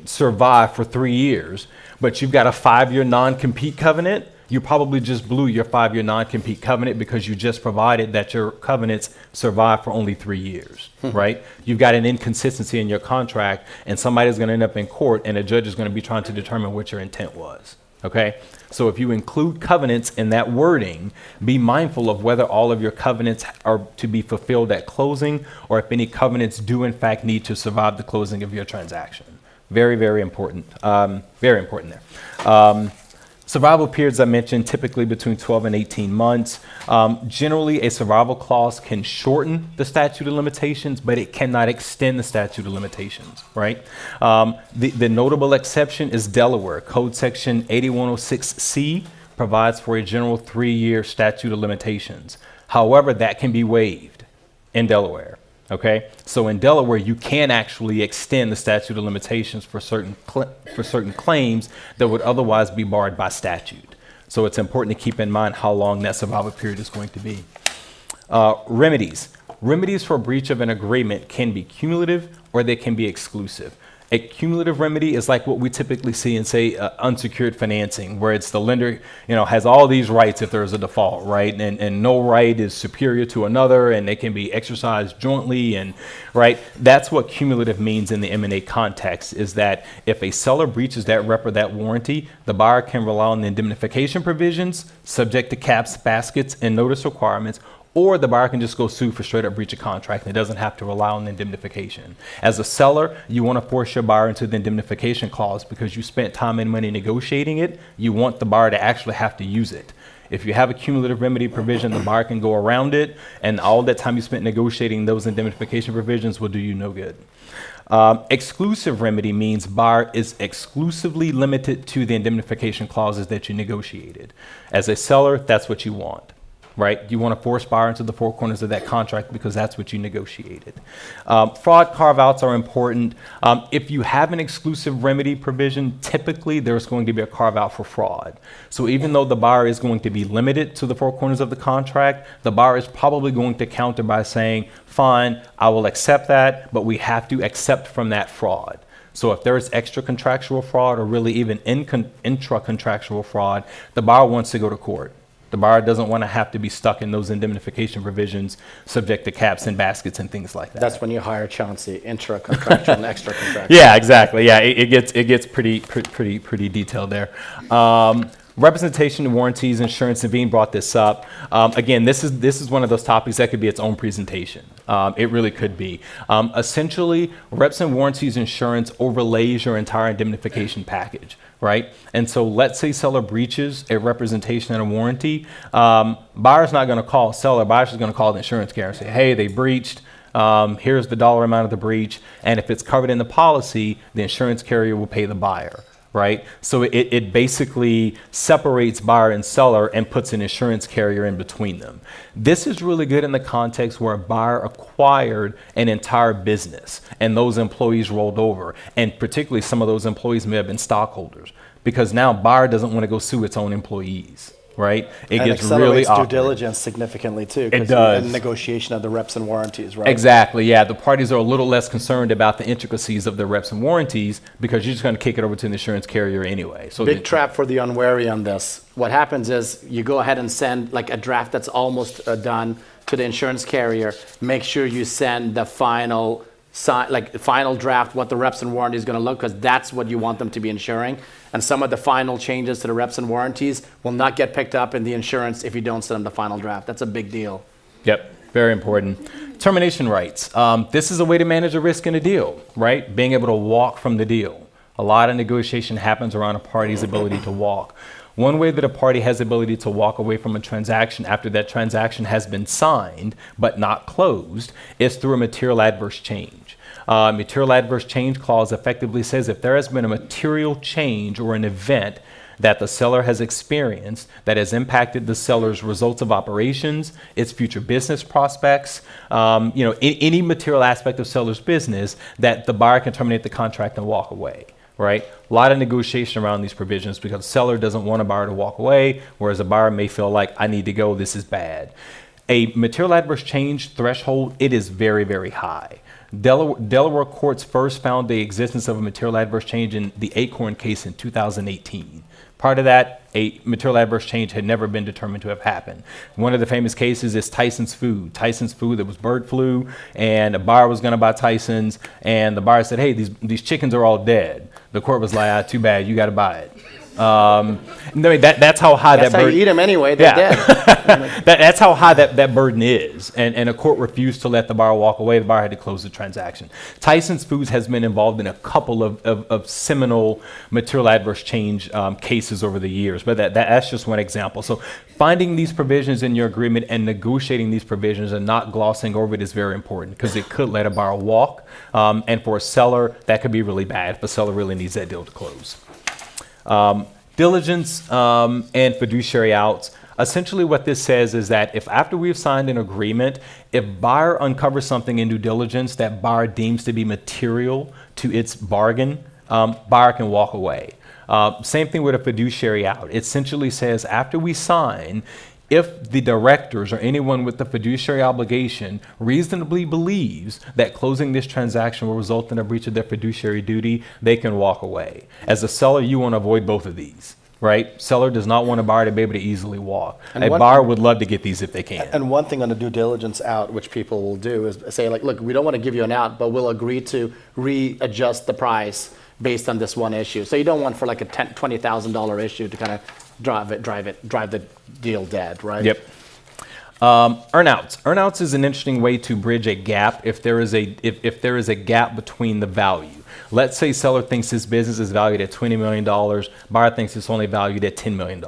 Speaker 1: survive for 3 years, but you've got a 5-year non-compete covenant, you probably just blew your 5-year non-compete covenant because you just provided that your covenants survive for only 3 years, right? You've got an inconsistency in your contract, and somebody's going to end up in court, and a judge is going to be trying to determine what your intent was, okay? So if you include covenants in that wording, be mindful of whether all of your covenants are to be fulfilled at closing, or if any covenants do in fact need to survive the closing of your transaction. Very, very important. Very important there. Survival periods I mentioned, typically between 12 and 18 months. Generally, a survival clause can shorten the statute of limitations, but it cannot extend the statute of limitations, right? The notable exception is Delaware. Code section 8106C provides for a general 3-year statute of limitations. However, that can be waived in Delaware. Okay, so in Delaware, you can actually extend the statute of limitations for certain claims that would otherwise be barred by statute. So it's important to keep in mind how long that survival period is going to be. Remedies. Remedies for breach of an agreement can be cumulative or they can be exclusive. A cumulative remedy is like what we typically see in, say, unsecured financing, where it's the lender, has all these rights if there's a default, right? And no right is superior to another, and they can be exercised jointly, and right. That's what cumulative means in the M&A context. Is that if a seller breaches that rep or that warranty, the buyer can rely on the indemnification provisions, subject to caps, baskets, and notice requirements. Or the buyer can just go sue for straight up breach of contract and it doesn't have to rely on the indemnification. As a seller, you want to force your buyer into the indemnification clause because you spent time and money negotiating it. You want the buyer to actually have to use it. If you have a cumulative remedy provision, the buyer can go around it, and all that time you spent negotiating those indemnification provisions will do you no good. Exclusive remedy means buyer is exclusively limited to the indemnification clauses that you negotiated. As a seller, that's what you want. Right? You want to force buyer into the four corners of that contract because that's what you negotiated. Fraud carve-outs are important. If you have an exclusive remedy provision, typically there's going to be a carve-out for fraud. So even though the buyer is going to be limited to the four corners of the contract, the buyer is probably going to counter by saying, fine, I will accept that, but we have to accept from that fraud. So if there is extra contractual fraud or really even intra-contractual fraud, the buyer wants to go to court. The buyer doesn't want to have to be stuck in those indemnification provisions subject to caps and baskets and things like that.
Speaker 2: That's when you hire Chauncey, intra-contractual and extra-contractual.
Speaker 1: Yeah, exactly. Yeah, it gets pretty detailed there. Representation, warranties, insurance, and Naveen brought this up. Again, this is one of those topics that could be its own presentation. It really could be. Essentially, reps and warranties insurance overlays your entire indemnification package, right? And so let's say seller breaches a representation and a warranty. Buyer's not going to call seller. Buyer's just going to call the insurance carrier and say, hey, they breached. Here's the dollar amount of the breach. And if it's covered in the policy, the insurance carrier will pay the buyer. Right? So it basically separates buyer and seller and puts an insurance carrier in between them. This is really good in the context where a buyer acquired an entire business and those employees rolled over. And particularly some of those employees may have been stockholders because now buyer doesn't want to go sue its own employees. Right? It gets really awkward.
Speaker 2: Due diligence significantly too.
Speaker 1: It does.
Speaker 2: And negotiation of the reps and warranties, right?
Speaker 1: Exactly. Yeah, the parties are a little less concerned about the intricacies of the reps and warranties because you're just going to kick it over to the insurance carrier anyway. So
Speaker 2: big trap for the unwary on this. What happens is you go ahead and send like a draft that's almost done to the insurance carrier. Make sure you send the final draft, what the reps and warranties is going to look, because that's what you want them to be insuring. And some of the final changes to the reps and warranties will not get picked up in the insurance if you don't send them the final draft. That's a big deal.
Speaker 1: Yep, very important. Termination rights. This is a way to manage a risk in a deal, right? Being able to walk from the deal. A lot of negotiation happens around a party's ability to walk. One way that a party has the ability to walk away from a transaction after that transaction has been signed but not closed is through a material adverse change. Material adverse change clause effectively says if there has been a material change or an event that the seller has experienced that has impacted the seller's results of operations, its future business prospects, any material aspect of seller's business, that the buyer can terminate the contract and walk away. Right? A lot of negotiation around these provisions because the seller doesn't want a buyer to walk away, whereas a buyer may feel like, I need to go, this is bad. A material adverse change threshold, it is very, very high. Delaware courts first found the existence of a material adverse change in the Acorn case in 2018. Prior to that, a material adverse change had never been determined to have happened. One of the famous cases is Tyson's Food. Tyson's Food, there was bird flu, and a buyer was going to buy Tyson's, and the buyer said, hey, these chickens are all dead. The court was like, too bad, you got to buy it. That's how high
Speaker 2: that's
Speaker 1: that burden.
Speaker 2: That's how you eat them anyway. They're dead.
Speaker 1: That's how high that burden is, and a court refused to let the buyer walk away. The buyer had to close the transaction. Tyson's Foods has been involved in a couple of seminal material adverse change cases over the years, but that's just one example. So finding these provisions in your agreement and negotiating these provisions and not glossing over it is very important because it could let a buyer walk, and for a seller that could be really bad if the seller really needs that deal to close. Diligence and fiduciary outs. Essentially what this says is that if after we've signed an agreement, if buyer uncovers something in due diligence that buyer deems to be material to its bargain, buyer can walk away. Same thing with a fiduciary out. It essentially says after we sign, if the directors or anyone with the fiduciary obligation reasonably believes that closing this transaction will result in a breach of their fiduciary duty, they can walk away. As a seller, you want to avoid both of these, right? Seller does not want a buyer to be able to easily walk.
Speaker 2: And
Speaker 1: a buyer would love to get these if they can.
Speaker 2: And one thing on the due diligence out, which people will do, is say, like, look, we don't want to give you an out, but we'll agree to readjust the price based on this one issue. So you don't want for like a $20,000 issue to kind of drive the deal dead, right?
Speaker 1: Yep. Earnouts. Earnouts is an interesting way to bridge a gap if there is a gap between the value. Let's say seller thinks his business is valued at $20 million, buyer thinks it's only valued at $10 million.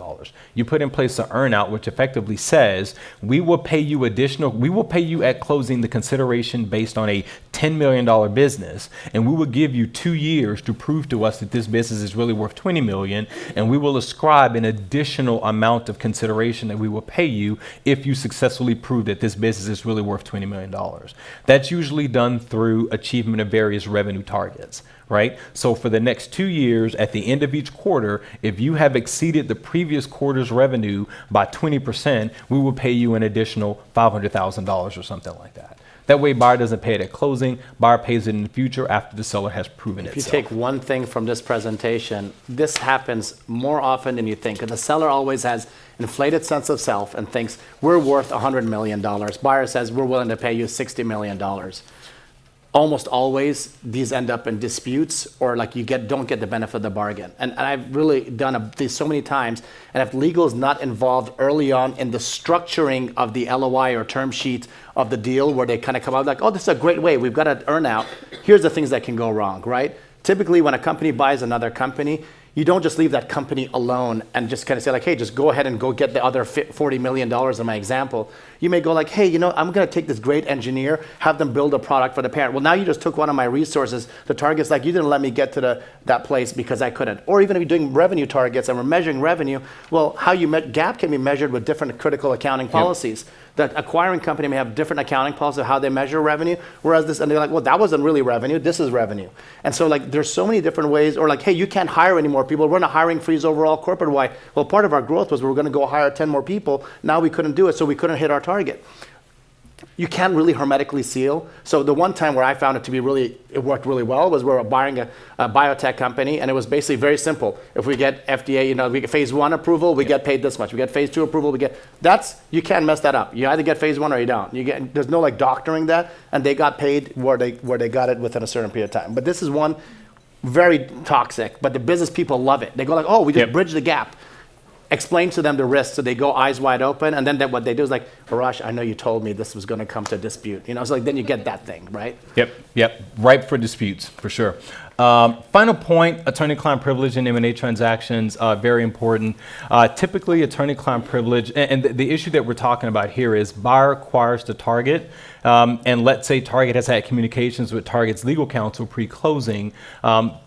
Speaker 1: You put in place an earnout, which effectively says, we will pay you at closing the consideration based on a $10 million business, and we will give you 2 years to prove to us that this business is really worth $20 million, and we will ascribe an additional amount of consideration that we will pay you if you successfully prove that this business is really worth $20 million. That's usually done through achievement of various revenue targets. Right? So for the next 2 years, at the end of each quarter, if you have exceeded the previous quarter's revenue by 20%, we will pay you an additional $500,000 or something like that. That way, buyer doesn't pay it at closing. Buyer pays it in the future after the seller has proven itself.
Speaker 2: If you take one thing from this presentation, this happens more often than you think. The seller always has inflated sense of self and thinks, we're worth $100 million. Buyer says, we're willing to pay you $60 million. Almost always these end up in disputes, or like you don't get the benefit of the bargain. And I've really done this so many times, and if legal is not involved early on in the structuring of the LOI or term sheet of the deal, where they kind of come out like, oh, this is a great way, we've got an earn out, here's the things that can go wrong, right? Typically when a company buys another company, you don't just leave that company alone and just kind of say like, hey, just go ahead and go get the other $40 million in my example. You may go like, hey, I'm going to take this great engineer, have them build a product for the parent. Well, now you just took one of my resources. The target's like, you didn't let me get to that place because I couldn't. Or even if you're doing revenue targets and we're measuring revenue, well, how you gap can be measured with different critical accounting policies. The acquiring company may have different accounting policies of how they measure revenue, whereas this, and they're like, well, that wasn't really revenue, this is revenue. And so like, there's so many different ways, or like, hey, you can't hire any more people, we're in a hiring freeze overall corporate-wide. Well, part of our growth was we were gonna go hire 10 more people, now we couldn't do it, so we couldn't hit our target. You can't really hermetically seal. So the one time where I found it worked really well was we were buying a biotech company, and it was basically very simple. If we get FDA, we get phase 1 approval, we get paid this much. We get phase 2 approval, you can't mess that up. You either get phase 1 or you don't. There's no like doctoring that, and they got paid where they got it within a certain period of time. But this is one very toxic, but the business people love it. They go like, oh, we just bridge the gap. Explain to them the risks, so they go eyes wide open, and then what they do is like, Arash, I know you told me this was going to come to a dispute. So like then you get that thing, right?
Speaker 1: Yep. Ripe for disputes, for sure. Final point, attorney-client privilege in M&A transactions, very important. Typically, attorney-client privilege, and the issue that we're talking about here is buyer acquires the target, and let's say target has had communications with target's legal counsel pre-closing.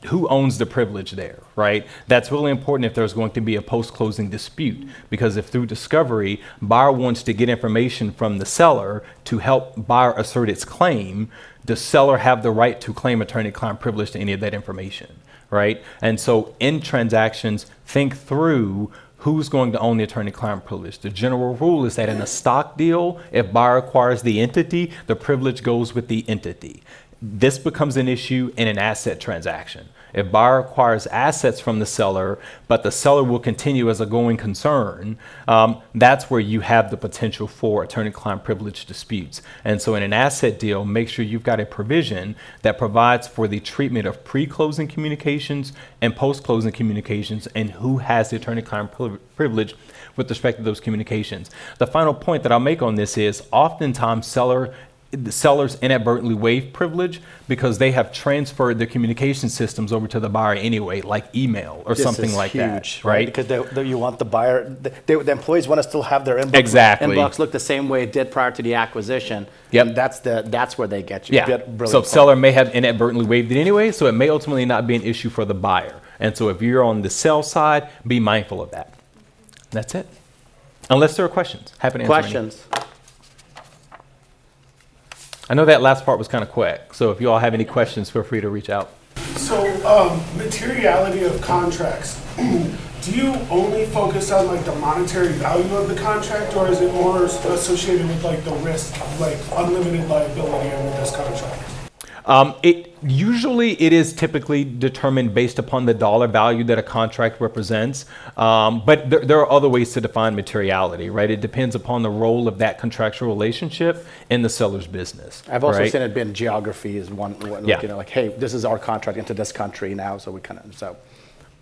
Speaker 1: Who owns the privilege there, right? That's really important if there's going to be a post-closing dispute, because if through discovery, buyer wants to get information from the seller to help buyer assert its claim, the seller have the right to claim attorney-client privilege to any of that information, right? And so in transactions, think through who's going to own the attorney-client privilege. The general rule is that in a stock deal, if buyer acquires the entity, the privilege goes with the entity. This becomes an issue in an asset transaction. If buyer acquires assets from the seller, but the seller will continue as a going concern, that's where you have the potential for attorney-client privilege disputes. And so in an asset deal, make sure you've got a provision that provides for the treatment of pre-closing communications and post-closing communications, and who has the attorney-client privilege with respect to those communications. The final point that I'll make on this is oftentimes the sellers inadvertently waive privilege because they have transferred their communication systems over to the buyer anyway, like email or something like that, right?
Speaker 2: Because you want the buyer, the employees want to still have their inbox look the same way it did prior to the acquisition. Yep. And that's where they get you.
Speaker 1: Yeah. So seller may have inadvertently waived it anyway, so it may ultimately not be an issue for the buyer. And so if you're on the sell side, be mindful of that. That's it. Unless there are questions. Happy to answer any.
Speaker 2: Questions?
Speaker 1: I know that last part was kind of quick, so if you all have any questions, feel free to reach out.
Speaker 5: So, materiality of contracts. Do you only focus on like the monetary value of the contract, or is it more associated with like the risk, like unlimited liability under this contract?
Speaker 1: It is typically determined based upon the dollar value that a contract represents, but there are other ways to define materiality, right? It depends upon the role of that contractual relationship in the seller's business.
Speaker 2: I've also
Speaker 1: right?
Speaker 2: seen it been geography is one,
Speaker 1: Yeah.
Speaker 2: like, hey, this is our contract into this country now, so we kind of, so.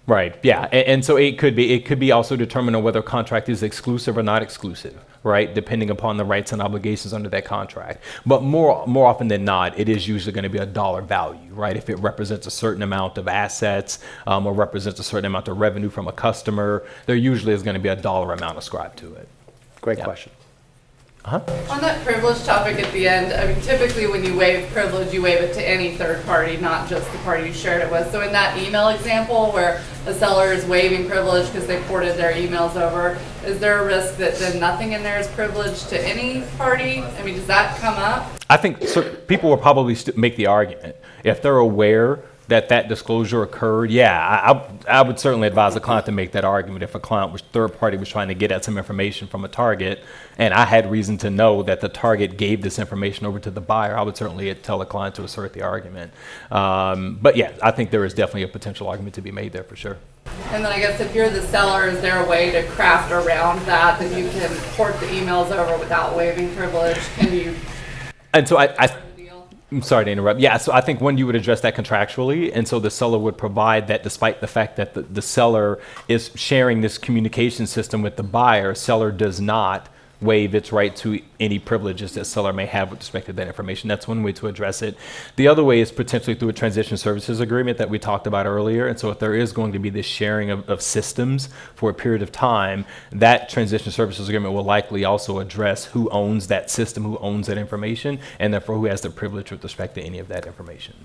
Speaker 1: Right. Yeah. And so it could be also determined on whether a contract is exclusive or not exclusive, right? Depending upon the rights and obligations under that contract. But more often than not, it is usually going to be a dollar value, right? If it represents a certain amount of assets or represents a certain amount of revenue from a customer, there usually is going to be a dollar amount ascribed to it.
Speaker 2: Great
Speaker 1: Yeah.
Speaker 2: question.
Speaker 3: On that privilege topic at the end, I mean, typically when you waive privilege, you waive it to any third party, not just the party you shared it with. So in that email example where a seller is waiving privilege because they ported their emails over, is there a risk that then nothing in there is privileged to any party? I mean, does that come up?
Speaker 1: I think people will probably make the argument if they're aware that disclosure occurred. Yeah, I would certainly advise a client to make that argument if a client was third party was trying to get at some information from a target, and I had reason to know that the target gave this information over to the buyer. I would certainly tell a client to assert the argument. But yeah, I think there is definitely a potential argument to be made there for sure.
Speaker 3: And then I guess if you're the seller, is there a way to craft around that you can port the emails over without waiving privilege? Can you?
Speaker 1: And so I'm sorry to interrupt. Yeah, so I think one, you would address that contractually, and so the seller would provide that despite the fact that the seller is sharing this communication system with the buyer, seller does not waive its right to any privileges that seller may have with respect to that information. That's one way to address it. The other way is potentially through a transition services agreement that we talked about earlier. And so if there is going to be this sharing of systems for a period of time, that transition services agreement will likely also address who owns that system, who owns that information, and therefore who has the privilege with respect to any of that information.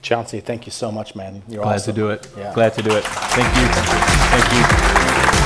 Speaker 2: Chauncey, thank you so much, man. You're
Speaker 1: Glad
Speaker 2: awesome.
Speaker 1: to do it.
Speaker 2: Yeah.
Speaker 1: Glad to do it. Thank you. Thank you.